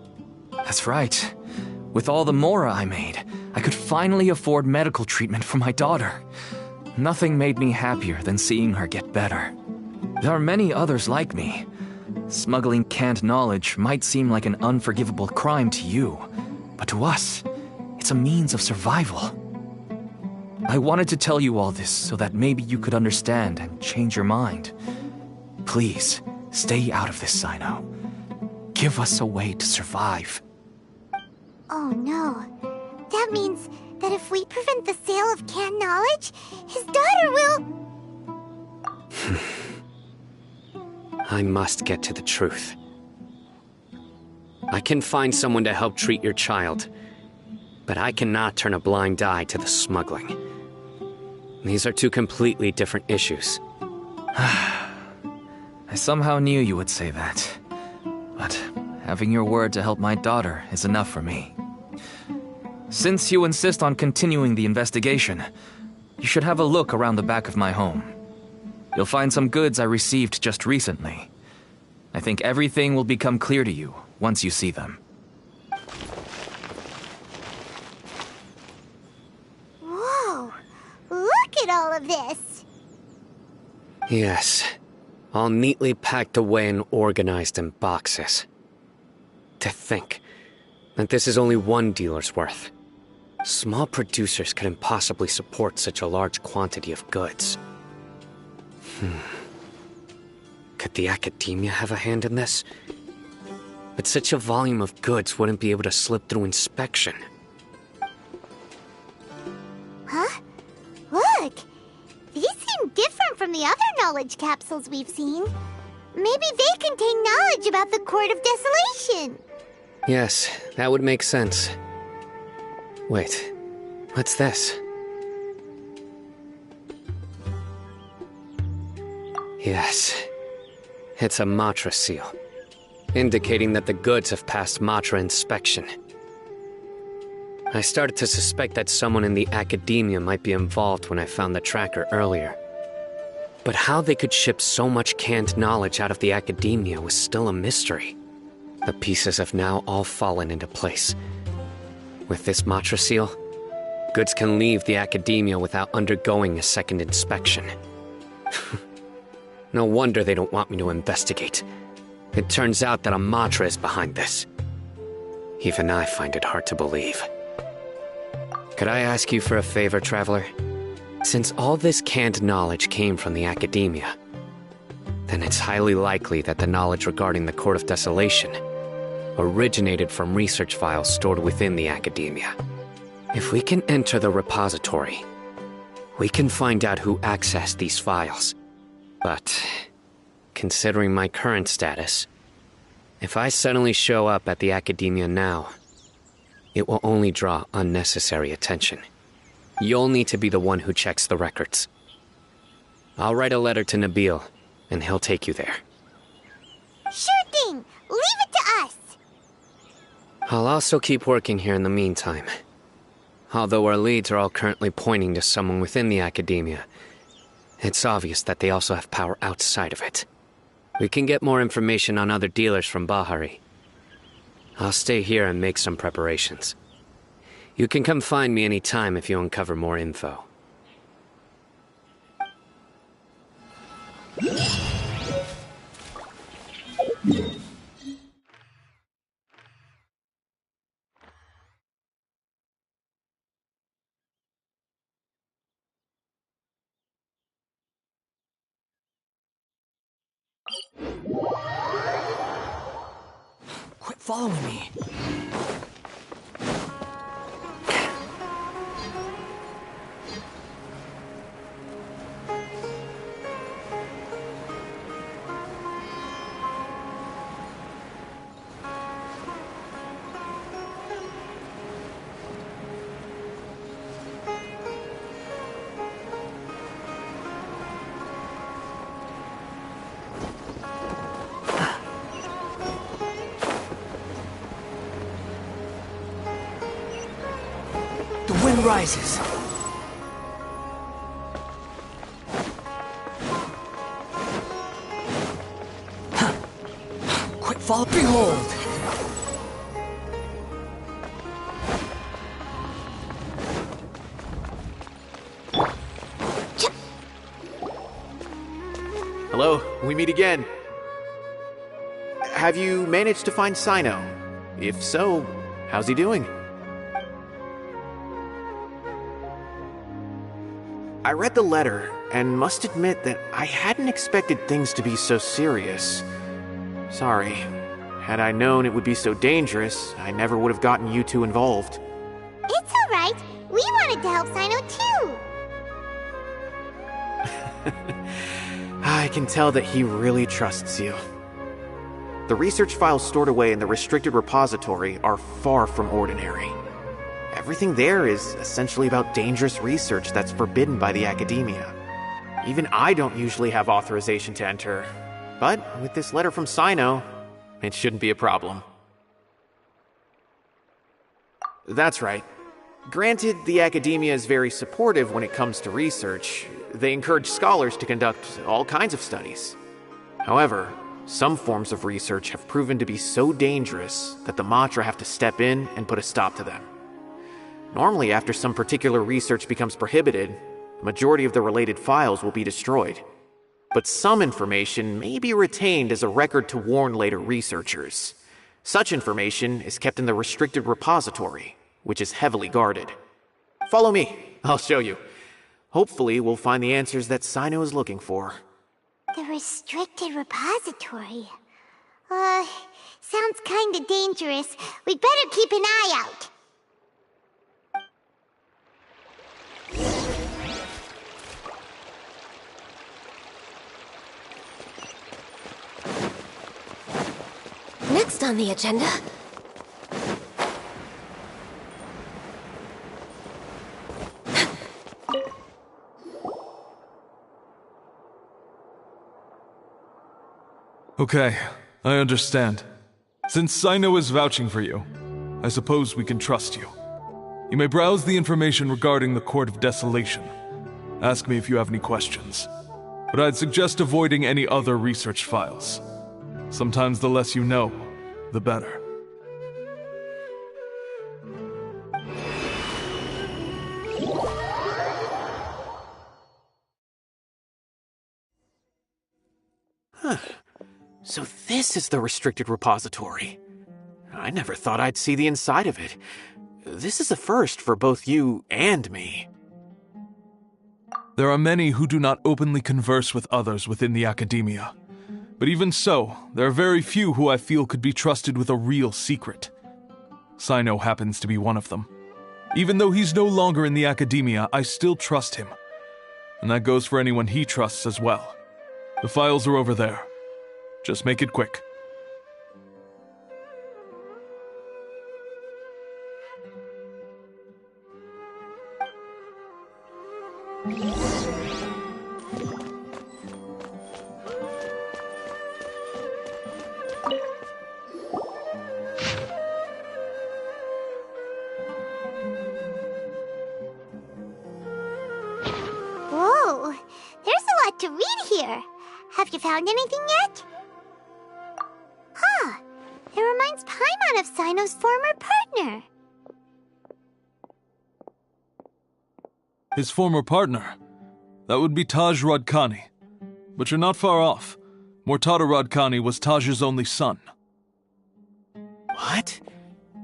Speaker 9: That's right. With all the Mora I made, I could finally afford medical treatment for my daughter. Nothing made me happier than seeing her get better. There are many others like me. Smuggling canned knowledge might seem like an unforgivable crime to you, but to us, it's a means of survival. I wanted to tell you all this so that maybe you could understand and change your mind. Please, stay out of this, Sino. Give us a way to survive.
Speaker 2: Oh no. That means that if we prevent the sale of canned knowledge, his daughter will...
Speaker 4: I must get to the truth. I can find someone to help treat your child, but I cannot turn a blind eye to the smuggling. These are two completely different issues.
Speaker 9: I somehow knew you would say that. But having your word to help my daughter is enough for me. Since you insist on continuing the investigation, you should have a look around the back of my home. You'll find some goods I received just recently. I think everything will become clear to you once you see them.
Speaker 2: Whoa! Look at all of this!
Speaker 4: Yes, all neatly packed away and organized in boxes. To think that this is only one dealer's worth. Small producers couldn't possibly support such a large quantity of goods. Could the academia have a hand in this? But such a volume of goods wouldn't be able to slip through inspection.
Speaker 2: Huh? Look! These seem different from the other knowledge capsules we've seen. Maybe they contain knowledge about the Court of Desolation.
Speaker 4: Yes, that would make sense. Wait, what's this? Yes, it's a Matra seal, indicating that the goods have passed Matra inspection. I started to suspect that someone in the academia might be involved when I found the tracker earlier. But how they could ship so much canned knowledge out of the academia was still a mystery. The pieces have now all fallen into place. With this Matra seal, goods can leave the academia without undergoing a second inspection. No wonder they don't want me to investigate. It turns out that a Matra is behind this. Even I find it hard to believe. Could I ask you for a favor, Traveler? Since all this canned knowledge came from the academia, then it's highly likely that the knowledge regarding the Court of Desolation originated from research files stored within the academia. If we can enter the repository, we can find out who accessed these files. But, considering my current status, if I suddenly show up at the academia now, it will only draw unnecessary attention. You'll need to be the one who checks the records. I'll write a letter to Nabil, and he'll take you there.
Speaker 2: Sure thing! Leave it to us!
Speaker 4: I'll also keep working here in the meantime. Although our leads are all currently pointing to someone within the academia, it's obvious that they also have power outside of it. We can get more information on other dealers from Bahari. I'll stay here and make some preparations. You can come find me anytime if you uncover more info.
Speaker 6: Quit following me. The wind rises. Quit fall. Behold!
Speaker 1: Hello, we meet again. Have you managed to find Sino? If so, how's he doing? I read the letter, and must admit that I hadn't expected things to be so serious. Sorry. Had I known it would be so dangerous, I never would have gotten you two involved.
Speaker 2: It's alright. We wanted to help Sino too.
Speaker 1: I can tell that he really trusts you. The research files stored away in the restricted repository are far from ordinary. Everything there is essentially about dangerous research that's forbidden by the academia. Even I don't usually have authorization to enter, but with this letter from Sino, it shouldn't be a problem. That's right. Granted, the academia is very supportive when it comes to research. They encourage scholars to conduct all kinds of studies. However, some forms of research have proven to be so dangerous that the Matra have to step in and put a stop to them. Normally, after some particular research becomes prohibited, the majority of the related files will be destroyed. But some information may be retained as a record to warn later researchers. Such information is kept in the restricted repository, which is heavily guarded. Follow me, I'll show you. Hopefully, we'll find the answers that Sino is looking for.
Speaker 2: The restricted repository. Sounds kinda dangerous. We'd better keep an eye out.
Speaker 7: Next on the agenda...
Speaker 10: Okay, I understand. Since Sino is vouching for you, I suppose we can trust you. You may browse the information regarding the Court of Desolation. Ask me if you have any questions. But I'd suggest avoiding any other research files. Sometimes the less you know, the better.
Speaker 1: So this is the restricted repository. I never thought I'd see the inside of it. This is a first for both you and me.
Speaker 10: There are many who do not openly converse with others within the academia. But even so, there are very few who I feel could be trusted with a real secret. Sino happens to be one of them. Even though he's no longer in the academia, I still trust him. And that goes for anyone he trusts as well. The files are over there. Just make it quick.
Speaker 2: Whoa, there's a lot to read here. Have you found anything yet? Huh, it reminds Paimon of Sino's former partner.
Speaker 10: His former partner? That would be Taj Radkani. But you're not far off. Mortada Radkani was Taj's only son.
Speaker 1: What?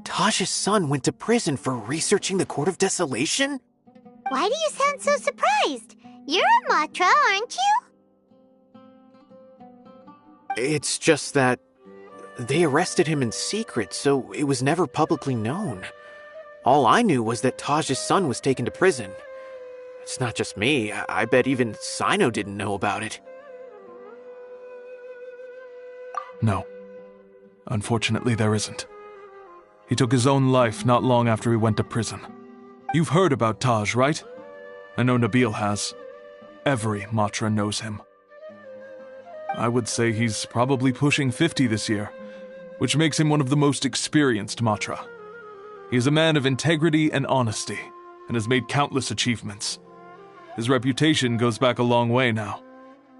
Speaker 1: Taj's son went to prison for researching the Court of Desolation?
Speaker 2: Why do you sound so surprised? You're a Matra, aren't you?
Speaker 1: It's just that they arrested him in secret, so it was never publicly known. All I knew was that Taj's son was taken to prison. It's not just me. I bet even Sino didn't know about it.
Speaker 10: No. Unfortunately, there isn't. He took his own life not long after he went to prison. You've heard about Taj, right? I know Nabil has. Every Matra knows him. I would say he's probably pushing 50 this year, which makes him one of the most experienced Matra. He is a man of integrity and honesty, and has made countless achievements. His reputation goes back a long way now.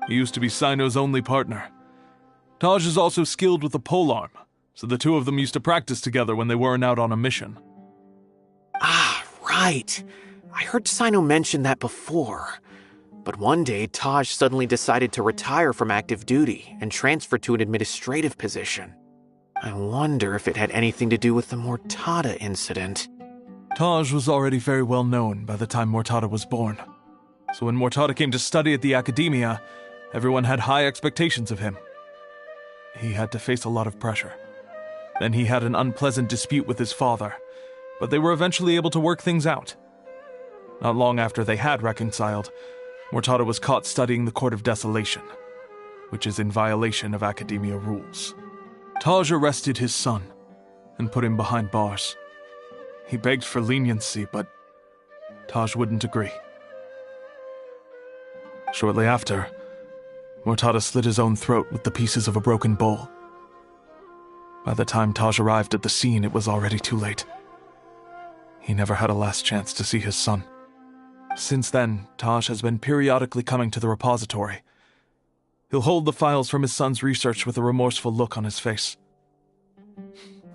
Speaker 10: He used to be Sino's only partner. Taj is also skilled with the polearm, so the two of them used to practice together when they weren't out on a mission.
Speaker 1: Ah, right. I heard Sino mention that before. But one day, Taj suddenly decided to retire from active duty and transfer to an administrative position. I wonder if it had anything to do with the Mortada incident.
Speaker 10: Taj was already very well known by the time Mortada was born. So when Mortada came to study at the academia, everyone had high expectations of him. He had to face a lot of pressure. Then he had an unpleasant dispute with his father, but they were eventually able to work things out. Not long after they had reconciled, Mortada was caught studying the Court of Desolation, which is in violation of academia rules. Taj arrested his son and put him behind bars. He begged for leniency, but Taj wouldn't agree. Shortly after, Mortada slit his own throat with the pieces of a broken bowl. By the time Taj arrived at the scene, it was already too late. He never had a last chance to see his son. Since then, Taj has been periodically coming to the repository. He'll hold the files from his son's research with a remorseful look on his face.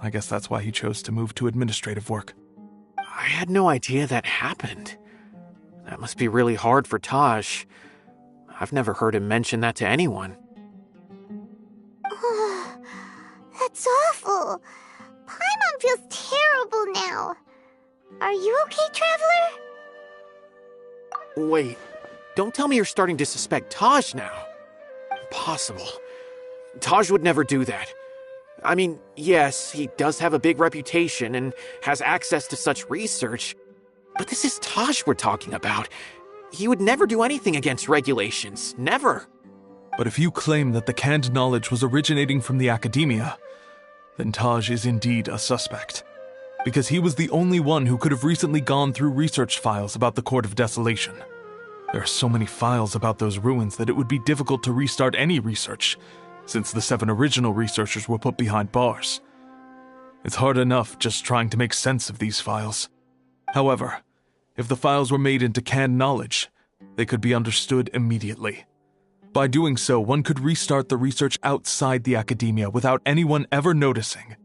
Speaker 10: I guess that's why he chose to move to administrative work.
Speaker 1: I had no idea that happened. That must be really hard for Taj. I've never heard him mention that to anyone.
Speaker 2: That's awful. awful. Paimon feels terrible now. Are you okay, Traveler?
Speaker 1: Wait, don't tell me you're starting to suspect Taj now. Impossible. Taj would never do that. I mean, yes, he does have a big reputation and has access to such research, but this is Taj we're talking about. He would never do anything against regulations. Never.
Speaker 10: But if you claim that the canned knowledge was originating from the academia, then Taj is indeed a suspect. Because he was the only one who could have recently gone through research files about the Court of Desolation. There are so many files about those ruins that it would be difficult to restart any research, since the 7 original researchers were put behind bars. It's hard enough just trying to make sense of these files. However, if the files were made into canned knowledge, they could be understood immediately. By doing so, one could restart the research outside the academia without anyone ever noticing.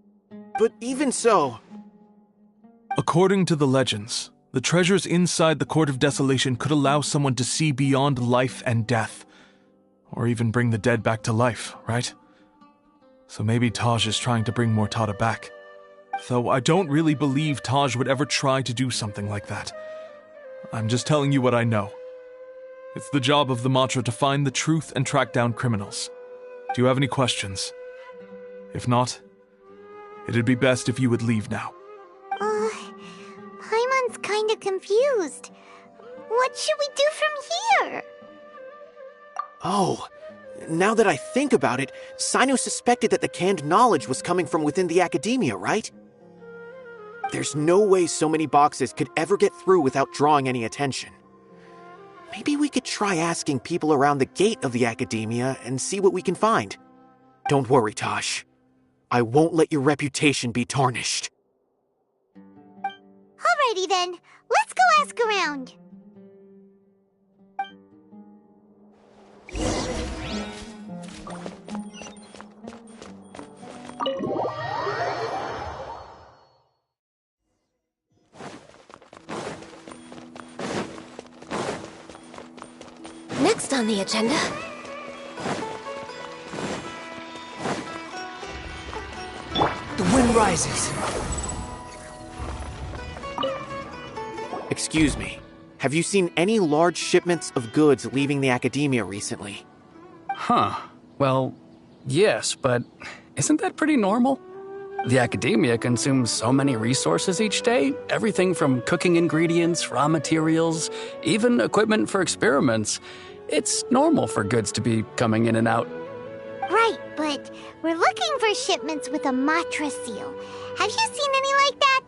Speaker 1: But even so...
Speaker 10: According to the legends, the treasures inside the Court of Desolation could allow someone to see beyond life and death. Or even bring the dead back to life, right? So maybe Taj is trying to bring Mortada back. Though I don't really believe Taj would ever try to do something like that. I'm just telling you what I know. It's the job of the Matra to find the truth and track down criminals. Do you have any questions? If not, it'd be best if you would leave now.
Speaker 2: Paimon's kinda confused. What should we do from here?
Speaker 1: Oh, now that I think about it, Sino suspected that the canned knowledge was coming from within the academia, right? There's no way so many boxes could ever get through without drawing any attention. Maybe we could try asking people around the gate of the academia and see what we can find. Don't worry, Taj. I won't let your reputation be tarnished.
Speaker 2: Alrighty then, let's go ask around.
Speaker 11: Next on the agenda...
Speaker 6: The wind rises.
Speaker 1: Excuse me, have you seen any large shipments of goods leaving the academia recently?
Speaker 12: Huh. Well, yes, but isn't that pretty normal? The academia consumes so many resources each day, everything from cooking ingredients, raw materials, even equipment for experiments. It's normal for goods to be coming in and out.
Speaker 2: Right, but we're looking for shipments with a Matra seal. Have you seen any like that?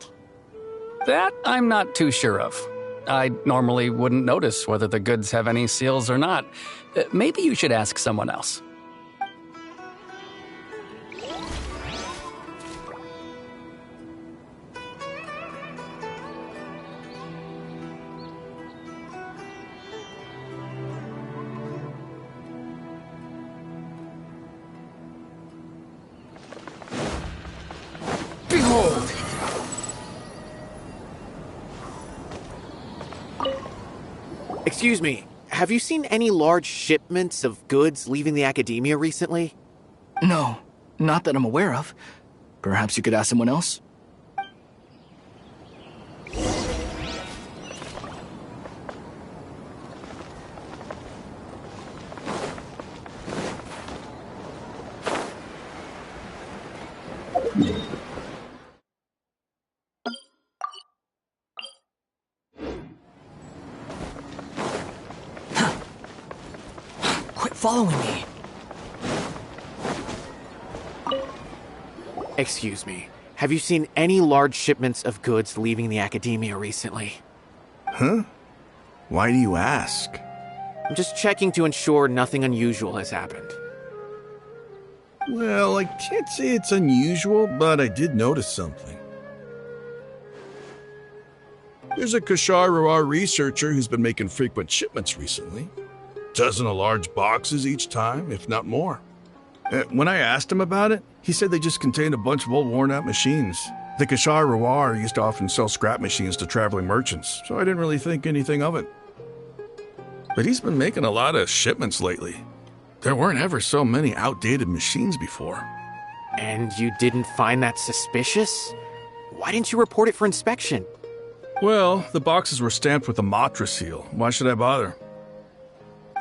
Speaker 12: That I'm not too sure of. I normally wouldn't notice whether the goods have any seals or not. Maybe you should ask someone else.
Speaker 6: Behold!
Speaker 1: Excuse me, have you seen any large shipments of goods leaving the academia recently?
Speaker 13: No, not that I'm aware of. Perhaps you could ask someone else?
Speaker 6: Quit following me.
Speaker 1: Excuse me, have you seen any large shipments of goods leaving the academia recently?
Speaker 14: Huh? Why do you ask?
Speaker 1: I'm just checking to ensure nothing unusual has happened.
Speaker 14: Well, I can't say it's unusual, but I did notice something. There's a Kashar researcher who's been making frequent shipments recently. Dozen of large boxes each time, if not more. When I asked him about it, he said they just contained a bunch of old worn-out machines. The Kashar used to often sell scrap machines to traveling merchants, so I didn't really think anything of it. But he's been making a lot of shipments lately. There weren't ever so many outdated machines before.
Speaker 1: And you didn't find that suspicious? Why didn't you report it for inspection?
Speaker 14: Well, the boxes were stamped with a Matra seal. Why should I bother?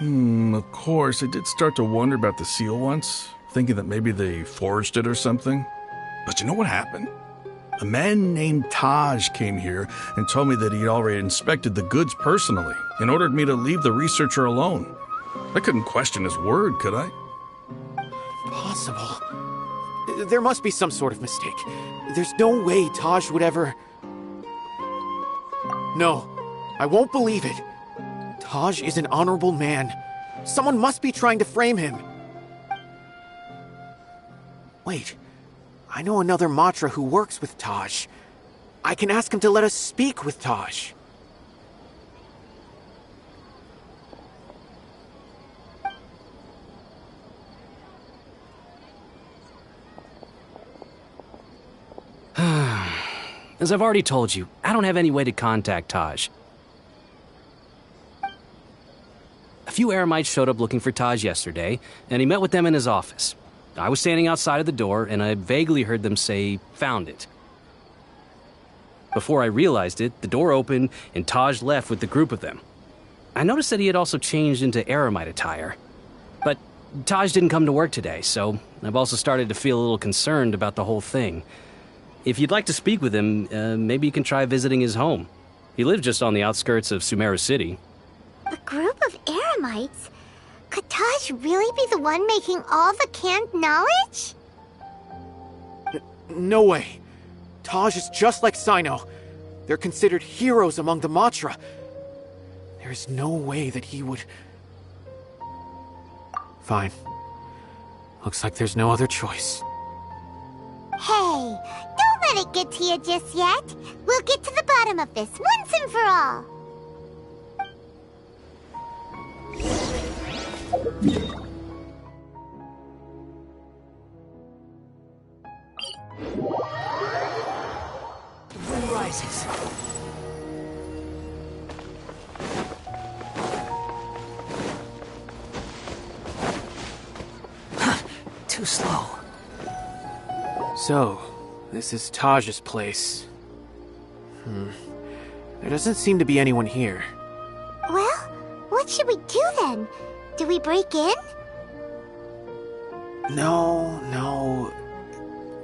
Speaker 14: Of course, I did start to wonder about the seal once, thinking that maybe they forged it or something. But you know what happened? A man named Taj came here and told me that he'd already inspected the goods personally and ordered me to leave the researcher alone. I couldn't question his word, could I?
Speaker 1: Possible. There must be some sort of mistake. There's no way Taj would ever... No, I won't believe it. Taj is an honorable man. Someone must be trying to frame him. Wait, I know another Matra who works with Taj. I can ask him to let us speak with Taj.
Speaker 12: As I've already told you, I don't have any way to contact Taj. A few Eremites showed up looking for Taj yesterday, and he met with them in his office. I was standing outside of the door, and I vaguely heard them say, "Found it." Before I realized it, the door opened, and Taj left with the group of them. I noticed that he had also changed into Eremite attire. But Taj didn't come to work today, so I've also started to feel a little concerned about the whole thing. If you'd like to speak with him, maybe you can try visiting his home. He lives just on the outskirts of Sumeru City.
Speaker 2: A group of Eremites? Could Taj really be the one making all the canned knowledge?
Speaker 1: No way. Taj is just like Sino. They're considered heroes among the Matra. There is no way that he would... Fine. Looks like there's no other choice.
Speaker 2: Hey, don't let it get to you just yet. We'll get to the bottom of this once and for all.
Speaker 6: The wind rises. Too slow.
Speaker 1: So, this is Taj's place. There doesn't seem to be anyone here.
Speaker 2: Well, what should we do then? Do we break in?
Speaker 1: No.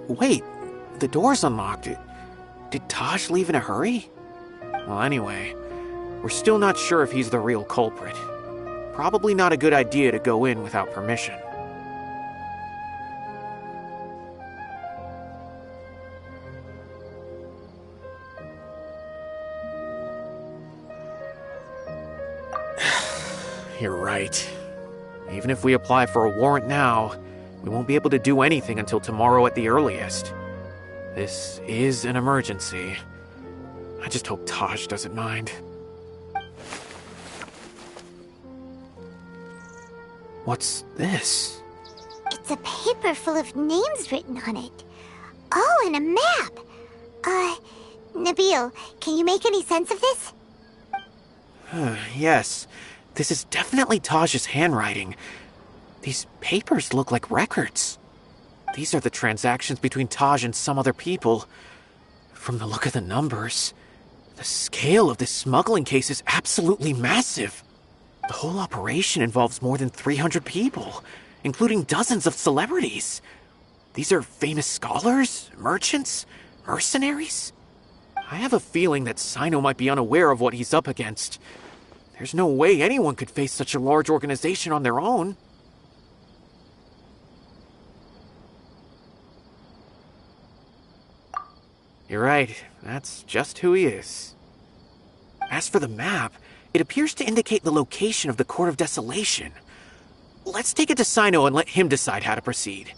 Speaker 1: Wait, the door's unlocked. Did Taj leave in a hurry? Well, anyway, we're still not sure if he's the real culprit. Probably not a good idea to go in without permission. You're right. Even if we apply for a warrant now, we won't be able to do anything until tomorrow at the earliest. This is an emergency. I just hope Taj doesn't mind. What's this?
Speaker 2: It's a paper full of names written on it. Oh, and a map. Nabil, can you make any sense of this?
Speaker 1: Yes. This is definitely Taj's handwriting. These papers look like records. These are the transactions between Taj and some other people. From the look of the numbers, the scale of this smuggling case is absolutely massive. The whole operation involves more than 300 people, including dozens of celebrities. These are famous scholars, merchants, mercenaries. I have a feeling that Sino might be unaware of what he's up against. There's no way anyone could face such a large organization on their own. You're right, that's just who he is. As for the map, it appears to indicate the location of the Court of Desolation. Let's take it to Sino and let him decide how to proceed.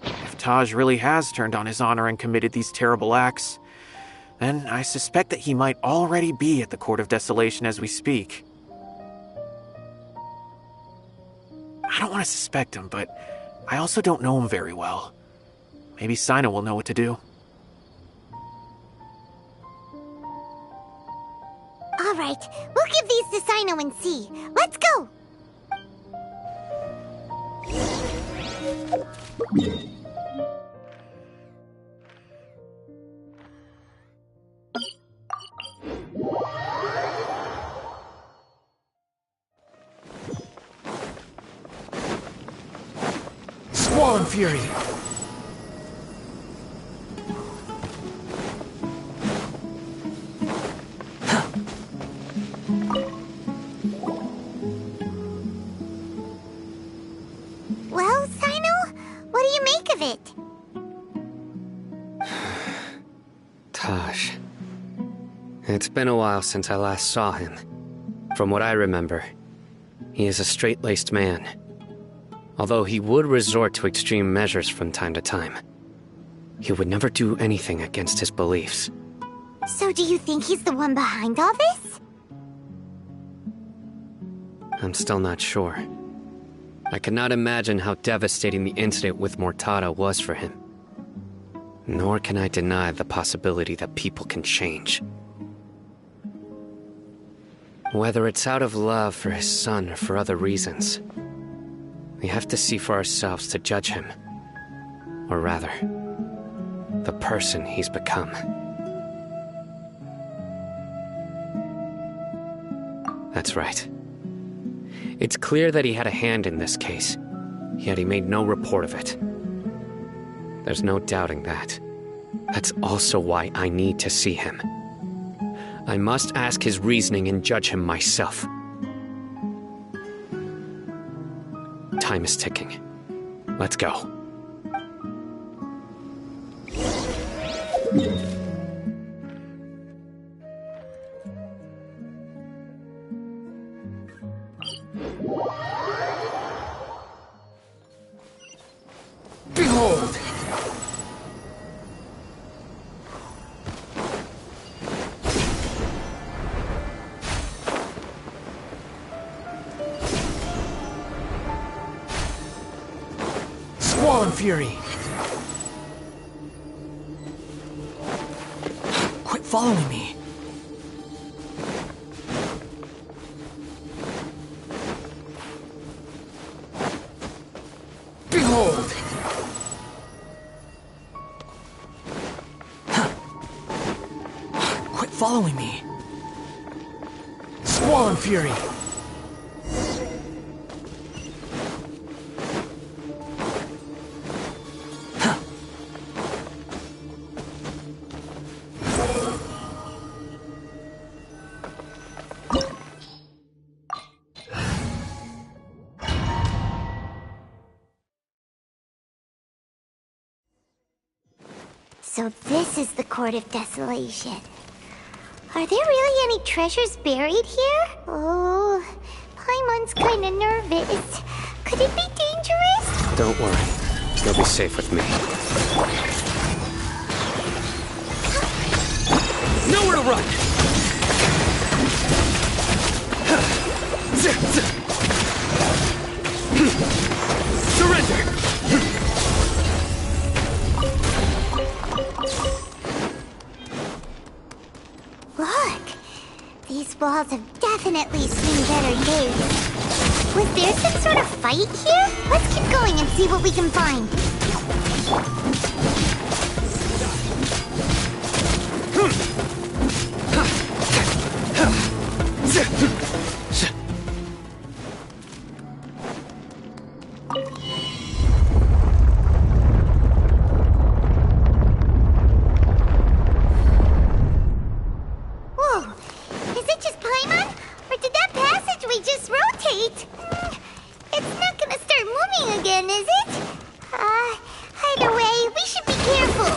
Speaker 1: If Taj really has turned on his honor and committed these terrible acts, then I suspect that he might already be at the Court of Desolation as we speak. I don't want to suspect him, but I also don't know him very well. Maybe Sino will know what to do.
Speaker 2: All right, we'll give these to
Speaker 6: Squall and Fury!
Speaker 2: Well, Sino, what do you make of it?
Speaker 4: Taj. It's been a while since I last saw him. From what I remember, he is a straight-laced man. Although he would resort to extreme measures from time to time, he would never do anything against his beliefs.
Speaker 2: So do you think he's the one behind all this?
Speaker 4: I'm still not sure. I cannot imagine how devastating the incident with Mortada was for him. Nor can I deny the possibility that people can change. Whether it's out of love for his son or for other reasons, we have to see for ourselves to judge him. Or rather, the person he's become. That's right. It's clear that he had a hand in this case, yet he made no report of it. There's no doubting that. That's also why I need to see him. I must ask his reasoning and judge him myself. Time is ticking. Let's go.
Speaker 6: Behold! Squall and Fury! Quit following me! Behold! Quit following me! Squall and Fury!
Speaker 2: So this is the Court of Desolation. Are there really any treasures buried here? Oh, Paimon's kinda nervous. Could it be dangerous?
Speaker 4: Don't worry. You'll be safe with me.
Speaker 6: Nowhere to run! Surrender!
Speaker 2: Look! These walls have definitely seen better days. Was there some sort of fight here? Let's keep going and see what we can find. Whoa! Is it just Paimon? Or did that passageway just rotate? It's not gonna start moving again, is it? Either way, we should be careful.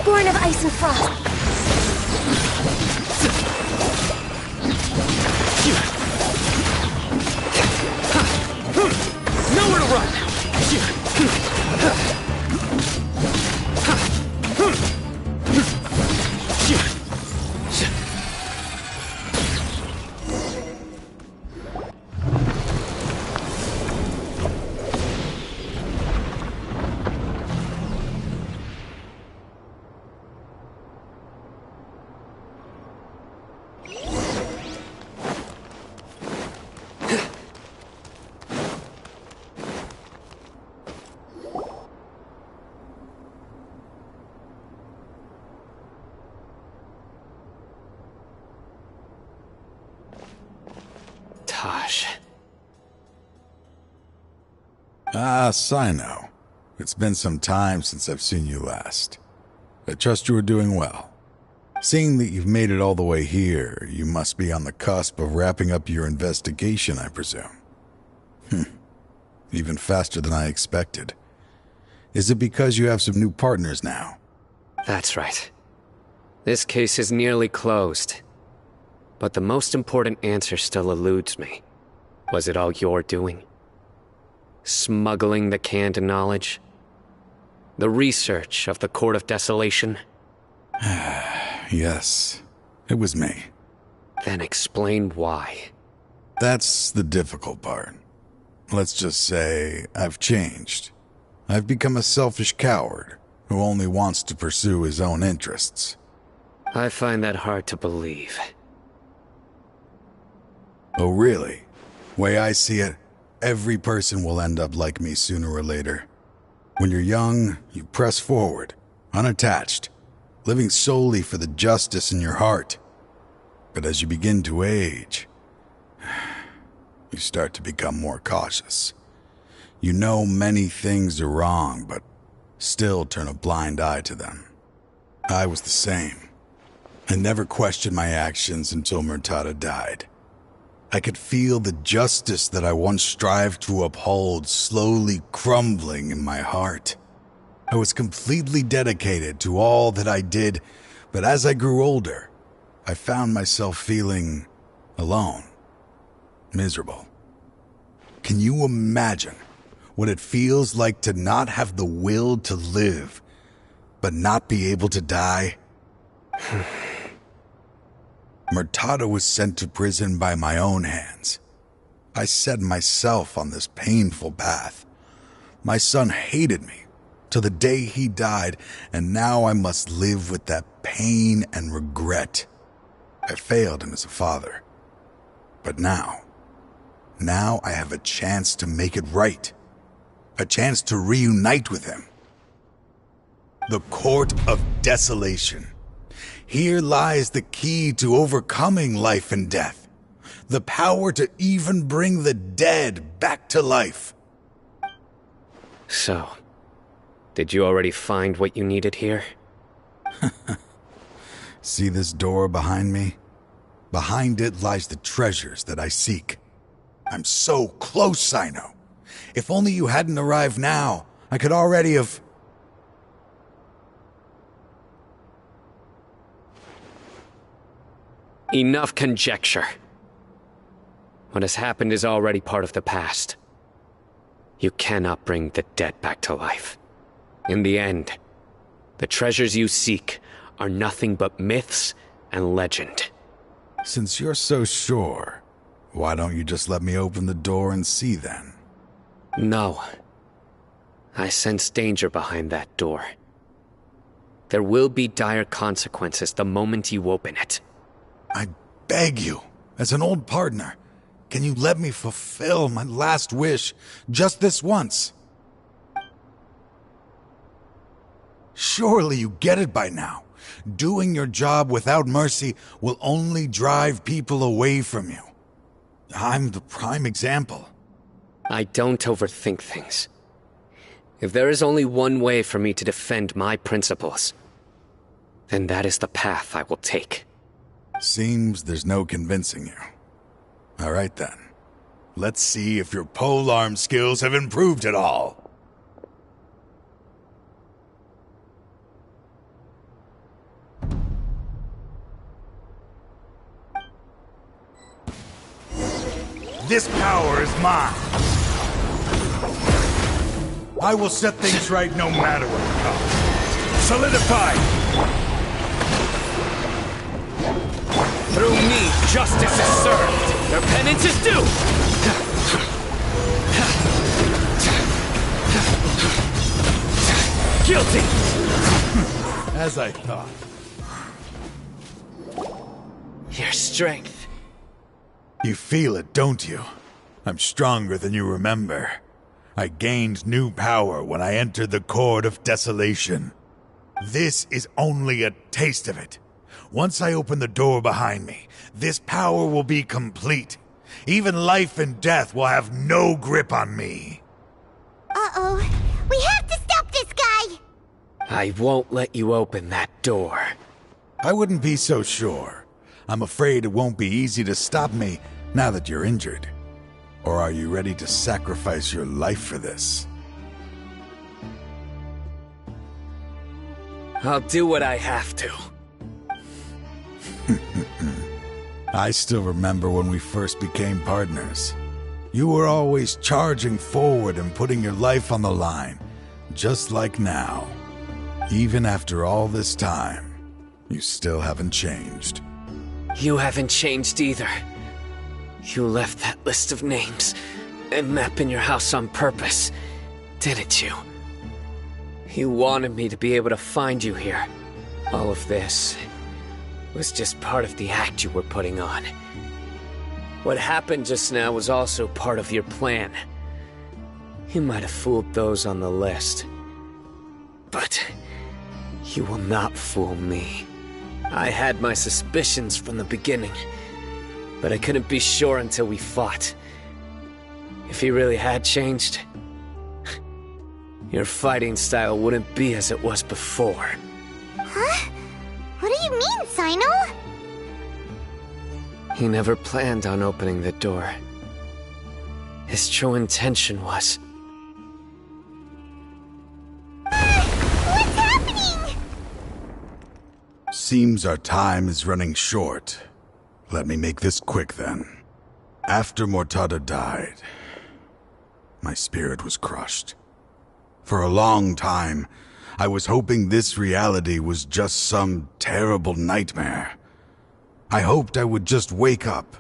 Speaker 11: Born of ice and frost.
Speaker 3: Nowhere to run!
Speaker 4: Taj.
Speaker 15: Ah, Sino. It's been some time since I've seen you last. I trust you are doing well. Seeing that you've made it all the way here, you must be on the cusp of wrapping up your investigation, I presume. Even faster than I expected. Is it because you have some new partners now?
Speaker 4: That's right. This case is nearly closed. But the most important answer still eludes me. Was it all your doing? Smuggling the canned knowledge? The research of the Court of Desolation?
Speaker 15: Yes, it was me.
Speaker 4: Then explain why.
Speaker 15: That's the difficult part. Let's just say I've changed. I've become a selfish coward who only wants to pursue his own interests.
Speaker 4: I find that hard to believe.
Speaker 15: Oh, really? Way I see it, every person will end up like me sooner or later. When you're young, you press forward, unattached, living solely for the justice in your heart. But as you begin to age, you start to become more cautious. You know many things are wrong, but still turn a blind eye to them. I was the same. I never questioned my actions until Murtada died. I could feel the justice that I once strived to uphold slowly crumbling in my heart. I was completely dedicated to all that I did, but as I grew older, I found myself feeling alone, miserable. Can you imagine what it feels like to not have the will to live, but not be able to die? Murtada was sent to prison by my own hands. I set myself on this painful path. My son hated me till the day he died, and now I must live with that pain and regret. I failed him as a father. But now I have a chance to make it right. A chance to reunite with him. The Court of Desolation. Here lies the key to overcoming life and death. The power to even bring the dead back to life.
Speaker 4: So, did you already find what you needed here?
Speaker 15: See this door behind me? Behind it lies the treasures that I seek. I'm so close, Sino. If only you hadn't arrived now, I could already have...
Speaker 4: Enough conjecture. What has happened is already part of the past. You cannot bring the dead back to life. In the end, the treasures you seek are nothing but myths and legend.
Speaker 15: Since you're so sure, why don't you just let me open the door and see then?
Speaker 4: No. I sense danger behind that door. There will be dire consequences the moment you open it.
Speaker 15: I beg you, as an old partner, can you let me fulfill my last wish just this once? Surely you get it by now. Doing your job without mercy will only drive people away from you. I'm the prime example.
Speaker 4: I don't overthink things. If there is only one way for me to defend my principles, then that is the path I will take.
Speaker 15: Seems there's no convincing you. All right then. Let's see if your polearm skills have improved at all. This power is mine. I will set things right no matter what comes. Solidify!
Speaker 6: Through me, justice is served. Their penance is due. Guilty!
Speaker 15: As I thought.
Speaker 6: Your strength.
Speaker 15: You feel it, don't you? I'm stronger than you remember. I gained new power when I entered the Court of Desolation. This is only a taste of it. Once I open the door behind me, this power will be complete. Even life and death will have no grip on me.
Speaker 2: Uh-oh. We have to stop this guy!
Speaker 4: I won't let you open that door.
Speaker 15: I wouldn't be so sure. I'm afraid it won't be easy to stop me now that you're injured. Or are you ready to sacrifice your life for this?
Speaker 4: I'll do what I have to.
Speaker 15: I still remember when we first became partners. You were always charging forward and putting your life on the line, just like now. Even after all this time, you still haven't changed.
Speaker 4: You haven't changed either. You left that list of names and map in your house on purpose, didn't you? You wanted me to be able to find you here. All of this was just part of the act you were putting on. What happened just now was also part of your plan. You might have fooled those on the list, but you will not fool me. I had my suspicions from the beginning, but I couldn't be sure until we fought. If he really had changed, your fighting style wouldn't be as it was before.
Speaker 2: Huh? What do you mean, Sino?
Speaker 4: He never planned on opening the door. His true intention was...
Speaker 2: What's happening?
Speaker 15: Seems our time is running short. Let me make this quick then. After Mortada died, my spirit was crushed. For a long time, I was hoping this reality was just some terrible nightmare. I hoped I would just wake up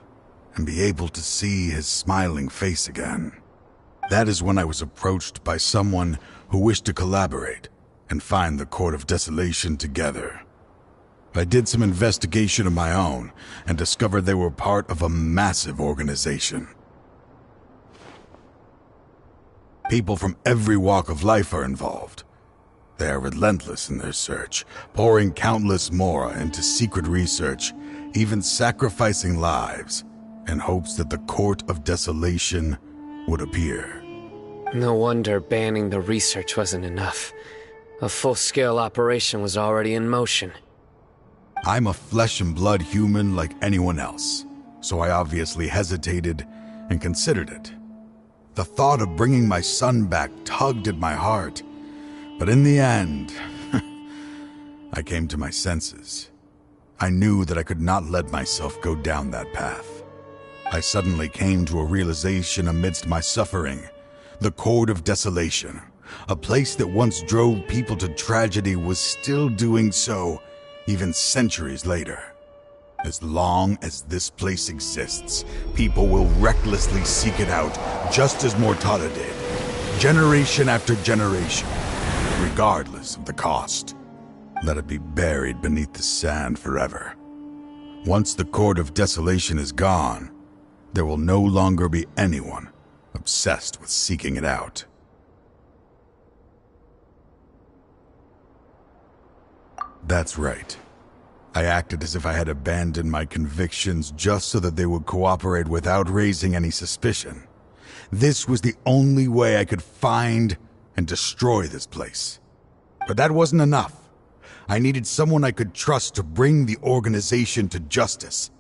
Speaker 15: and be able to see his smiling face again. That is when I was approached by someone who wished to collaborate and find the Court of Desolation together. I did some investigation of my own and discovered they were part of a massive organization. People from every walk of life are involved. They are relentless in their search, pouring countless mora into secret research, even sacrificing lives, in hopes that the Court of Desolation would appear.
Speaker 4: No wonder banning the research wasn't enough. A full-scale operation was already in motion.
Speaker 15: I'm a flesh and blood human like anyone else, so I obviously hesitated and considered it. The thought of bringing my son back tugged at my heart, but in the end, I came to my senses. I knew that I could not let myself go down that path. I suddenly came to a realization amidst my suffering. The Court of Desolation, a place that once drove people to tragedy, was still doing so even centuries later. As long as this place exists, people will recklessly seek it out, just as Mortada did, generation after generation, regardless of the cost. Let it be buried beneath the sand forever. Once the Court of Desolation is gone, there will no longer be anyone obsessed with seeking it out. That's right. I acted as if I had abandoned my convictions just so that they would cooperate without raising any suspicion. This was the only way I could find and destroy this place. But that wasn't enough. I needed someone I could trust to bring the organization to justice.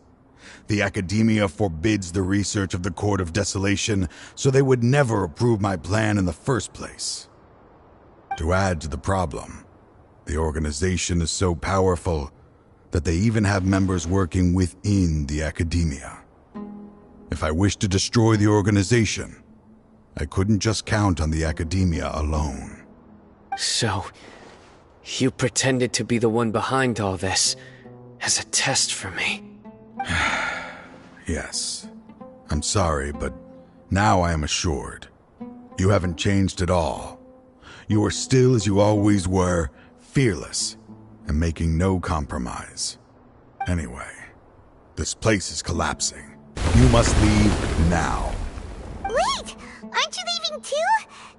Speaker 15: The Academia forbids the research of the Court of Desolation, so they would never approve my plan in the first place. To add to the problem, the organization is so powerful that they even have members working within the Academia. If If I wished to destroy the organization, I couldn't just count on the academia alone.
Speaker 4: So, you pretended to be the one behind all this, as a test for me.
Speaker 15: Yes. I'm sorry, but now I am assured. You haven't changed at all. You are still as you always were, fearless, and making no compromise. Anyway, this place is collapsing. You must leave now.
Speaker 2: Wait! Aren't you leaving too?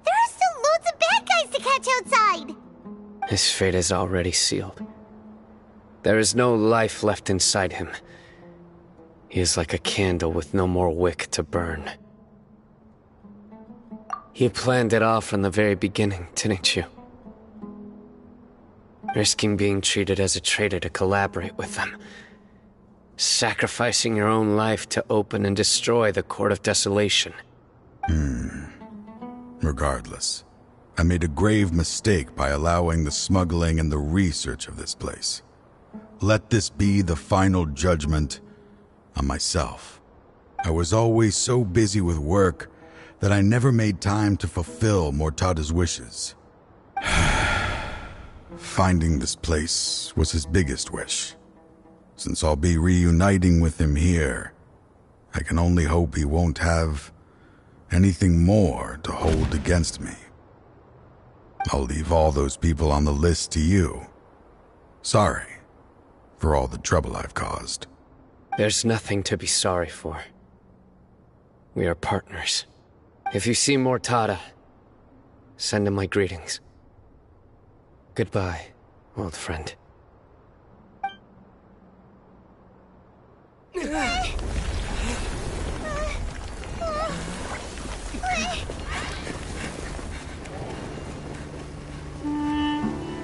Speaker 2: There are still loads of bad guys to catch outside!
Speaker 4: His fate is already sealed. There is no life left inside him. He is like a candle with no more wick to burn. You planned it all from the very beginning, didn't you? Risking being treated as a traitor to collaborate with them. Sacrificing your own life to open and destroy the Court of Desolation.
Speaker 15: Regardless, I made a grave mistake by allowing the smuggling and the research of this place. Let this be the final judgment on myself. I was always so busy with work that I never made time to fulfill Mortada's wishes. Finding this place was his biggest wish. Since I'll be reuniting with him here, I can only hope he won't have anything more to hold against me. I'll leave all those people on the list to you. Sorry for all the trouble I've caused.
Speaker 4: There's nothing to be sorry for. We are partners. If you see Mortada, send him my greetings. Goodbye, old friend.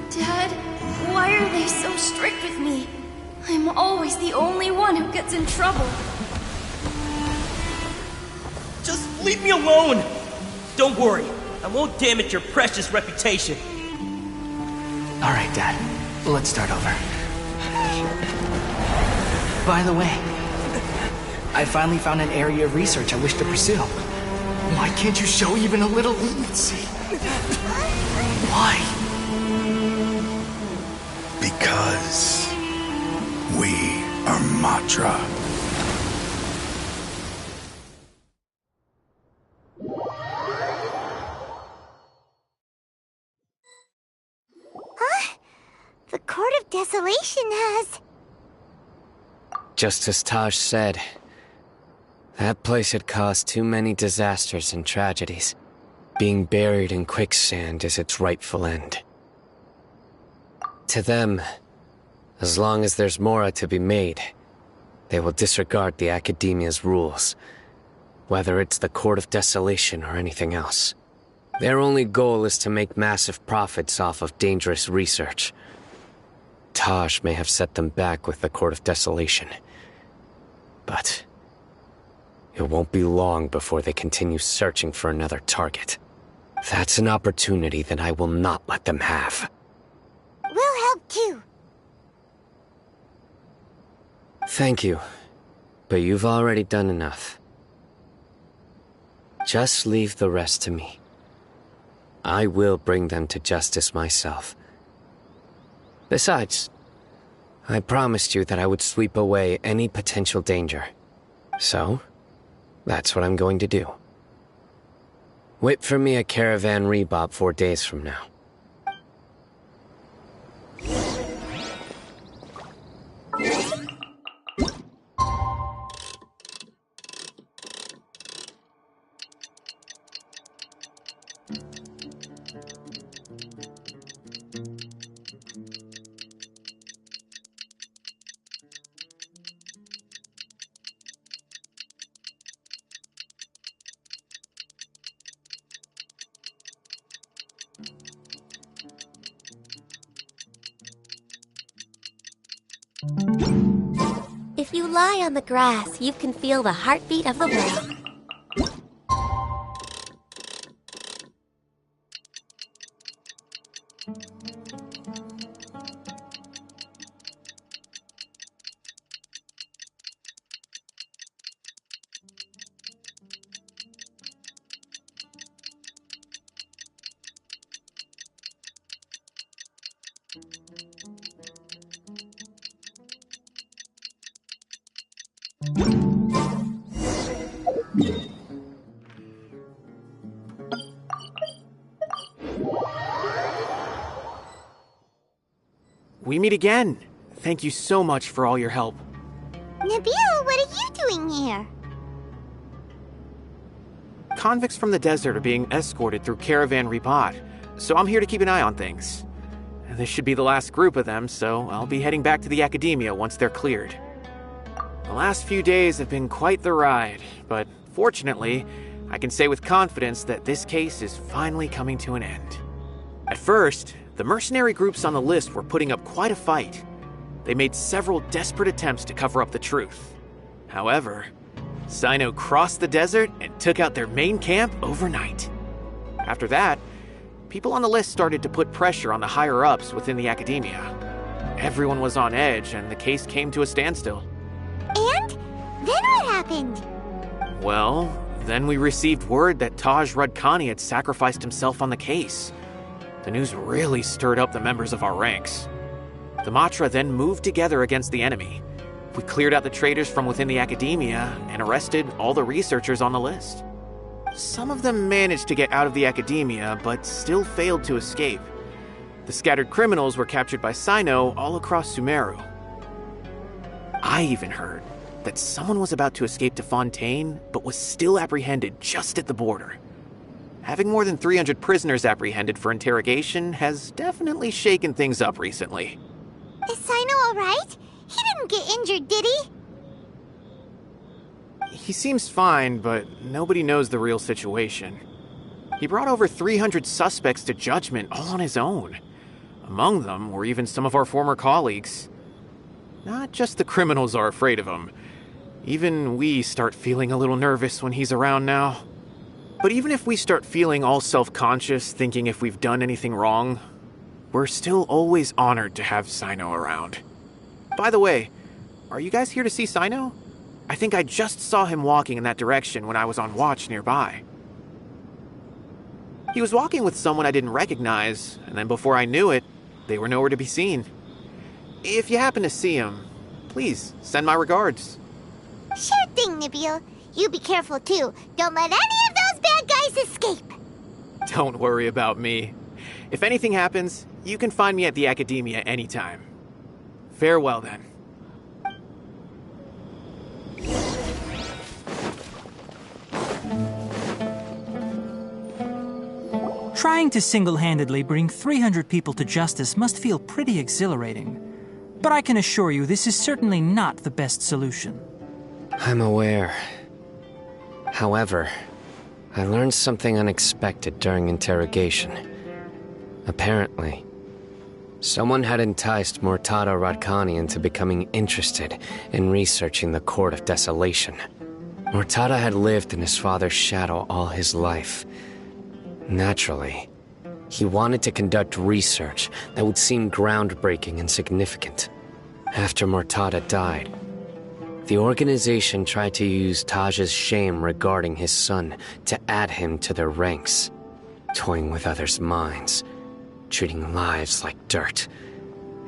Speaker 16: Dad, why are they so strict with me? I'm always the only one who gets in trouble.
Speaker 17: Just leave me alone! Don't worry, I won't damage your precious reputation.
Speaker 13: Alright, Dad. Let's start over. By the way, I finally found an area of research I wish to pursue. Why can't you show even a little leniency? Why?
Speaker 15: Because we are Matra.
Speaker 2: Huh? The Court of Desolation has...
Speaker 4: Just as Taj said, that place had caused too many disasters and tragedies. Being buried in quicksand is its rightful end. To them, as long as there's more to be made, they will disregard the Academia's rules, whether it's the Court of Desolation or anything else. Their only goal is to make massive profits off of dangerous research. Taj may have set them back with the Court of Desolation, but it won't be long before they continue searching for another target. That's an opportunity that I will not let them have.
Speaker 2: We'll help too.
Speaker 4: Thank you, but you've already done enough. Just leave the rest to me. I will bring them to justice myself. Besides, I promised you that I would sweep away any potential danger. So, that's what I'm going to do. Wait for me at Caravan Rebop 4 days from now.
Speaker 11: If you lie on the grass, you can feel the heartbeat of the world.
Speaker 1: We meet again. Thank you so much for all your help.
Speaker 2: Nabil, what are you doing here?
Speaker 1: Convicts from the desert are being escorted through Caravan Ribat, so I'm here to keep an eye on things. This should be the last group of them, so I'll be heading back to the Academia once they're cleared. The last few days have been quite the ride, but fortunately, I can say with confidence that this case is finally coming to an end. At first, the mercenary groups on the list were putting up quite a fight. They made several desperate attempts to cover up the truth. However, Cyno crossed the desert and took out their main camp overnight. After that, people on the list started to put pressure on the higher-ups within the Academia. Everyone was on edge, and the case came to a standstill.
Speaker 2: And? Then what happened?
Speaker 1: Well, then we received word that Taj Rudkani had sacrificed himself on the case. The news really stirred up the members of our ranks. The Matra then moved together against the enemy. We cleared out the traitors from within the Academia and arrested all the researchers on the list. Some of them managed to get out of the Academia, but still failed to escape. The scattered criminals were captured by Cyno all across Sumeru. I even heard that someone was about to escape to Fontaine, but was still apprehended just at the border. Having more than 300 prisoners apprehended for interrogation has definitely shaken things up recently.
Speaker 2: Is Cyno alright? He didn't get injured, did he?
Speaker 1: He seems fine, but nobody knows the real situation. He brought over 300 suspects to judgment all on his own. Among them were even some of our former colleagues. Not just the criminals are afraid of him. Even we start feeling a little nervous when he's around now. But even if we start feeling all self-conscious, thinking if we've done anything wrong, we're still always honored to have Cyno around. By the way, are you guys here to see Cyno? I think I just saw him walking in that direction when I was on watch nearby. He was walking with someone I didn't recognize, and then before I knew it, they were nowhere to be seen. If you happen to see him, please send my regards.
Speaker 2: Sure thing, Nabil. You be careful too. Don't let any of those bad guys escape.
Speaker 1: Don't worry about me. If anything happens, you can find me at the Academia anytime. Farewell then.
Speaker 18: Trying to single-handedly bring 300 people to justice must feel pretty exhilarating. But I can assure you this is certainly not the best solution.
Speaker 4: I'm aware. However, I learned something unexpected during interrogation. Apparently, someone had enticed Murtada Radkani into becoming interested in researching the Court of Desolation. Murtada had lived in his father's shadow all his life. Naturally, he wanted to conduct research that would seem groundbreaking and significant. After Murtada died, the organization tried to use Taj's shame regarding his son to add him to their ranks, toying with others' minds, treating lives like dirt,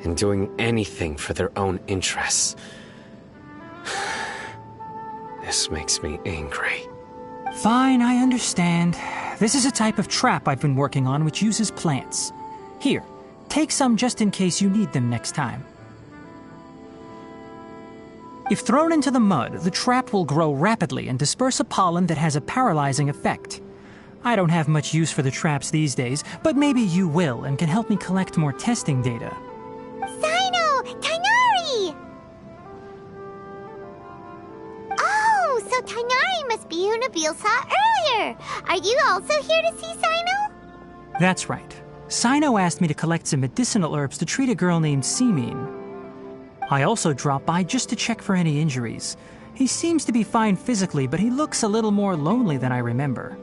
Speaker 4: and doing anything for their own interests. This makes me angry.
Speaker 18: Fine, I understand. This is a type of trap I've been working on which uses plants. Here, take some just in case you need them next time. If thrown into the mud, the trap will grow rapidly and disperse a pollen that has a paralyzing effect. I don't have much use for the traps these days, but maybe you will and can help me collect more testing data.
Speaker 2: Cyno! Tainari! Oh, so Tainari must be who Nabil saw earlier. Are you also here to see Cyno?
Speaker 18: That's right. Cyno asked me to collect some medicinal herbs to treat a girl named Simin. I also dropped by just to check for any injuries. He seems to be fine physically, but he looks a little more lonely than I remember.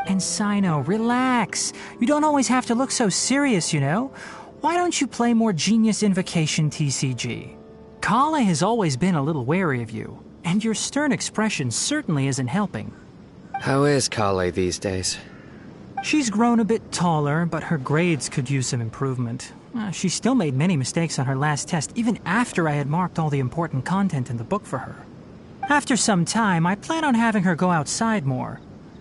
Speaker 18: And Cyno, relax. You don't always have to look so serious, you know? Why don't you play more Genius Invocation TCG? Kale has always been a little wary of you, and your stern expression certainly isn't helping.
Speaker 4: How is Kale these days?
Speaker 18: She's grown a bit taller, but her grades could use some improvement. She still made many mistakes on her last test, even after I had marked all the important content in the book for her. After some time, I plan on having her go outside more.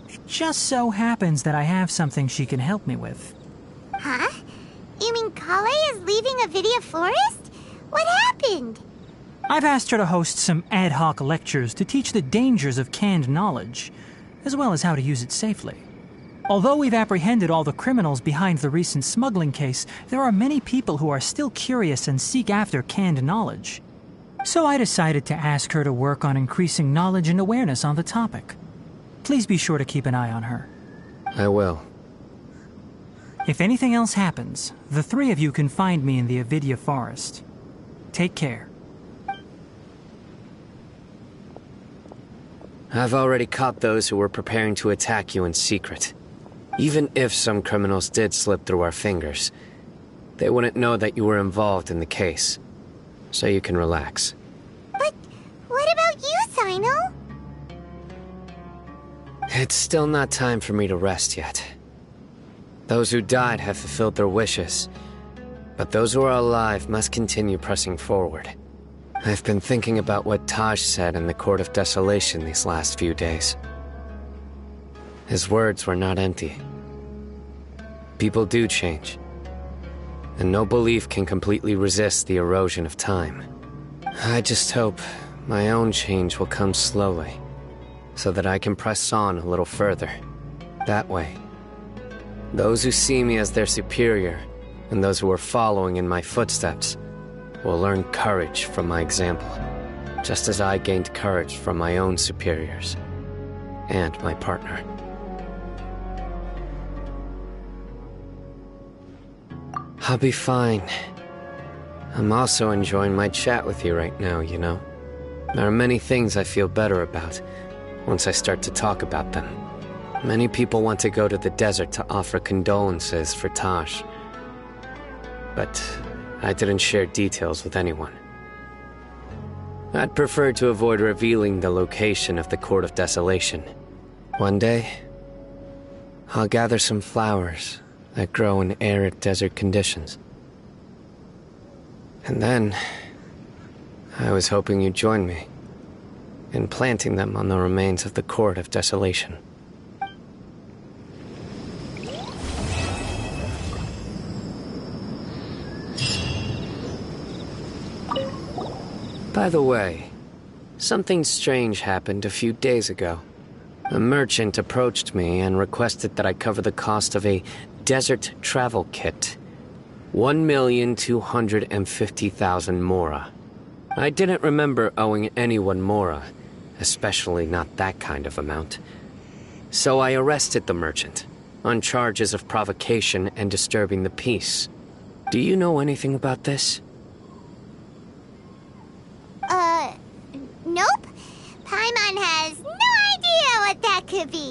Speaker 18: It just so happens that I have something she can help me with.
Speaker 2: Huh? You mean Kale is leaving Avidia Forest? What happened?
Speaker 18: I've asked her to host some ad hoc lectures to teach the dangers of canned knowledge, as well as how to use it safely. Although we've apprehended all the criminals behind the recent smuggling case, there are many people who are still curious and seek after canned knowledge. So I decided to ask her to work on increasing knowledge and awareness on the topic. Please be sure to keep an eye on her.
Speaker 4: I will.
Speaker 18: If anything else happens, the three of you can find me in the Avidia Forest. Take care.
Speaker 4: I've already caught those who were preparing to attack you in secret. Even if some criminals did slip through our fingers, they wouldn't know that you were involved in the case. So you can relax.
Speaker 2: But what about you, Sino?
Speaker 4: It's still not time for me to rest yet. Those who died have fulfilled their wishes, but those who are alive must continue pressing forward. I've been thinking about what Taj said in the Court of Desolation these last few days. His words were not empty. People do change, and no belief can completely resist the erosion of time. I just hope my own change will come slowly, so that I can press on a little further. That way, those who see me as their superior, and those who are following in my footsteps, will learn courage from my example, just as I gained courage from my own superiors, and my partner. I'll be fine. I'm also enjoying my chat with you right now, you know. There are many things I feel better about once I start to talk about them. Many people want to go to the desert to offer condolences for Taj, but I didn't share details with anyone. I'd prefer to avoid revealing the location of the Court of Desolation. One day, I'll gather some flowers that grow in arid desert conditions. And then, I was hoping you'd join me in planting them on the remains of the Court of Desolation. By the way, something strange happened a few days ago. A merchant approached me and requested that I cover the cost of a desert travel kit. 1,250,000 mora. I didn't remember owing anyone mora, especially not that kind of amount. So I arrested the merchant, on charges of provocation and disturbing the peace. Do you know anything about this?
Speaker 2: Nope. Paimon has no idea what that could be.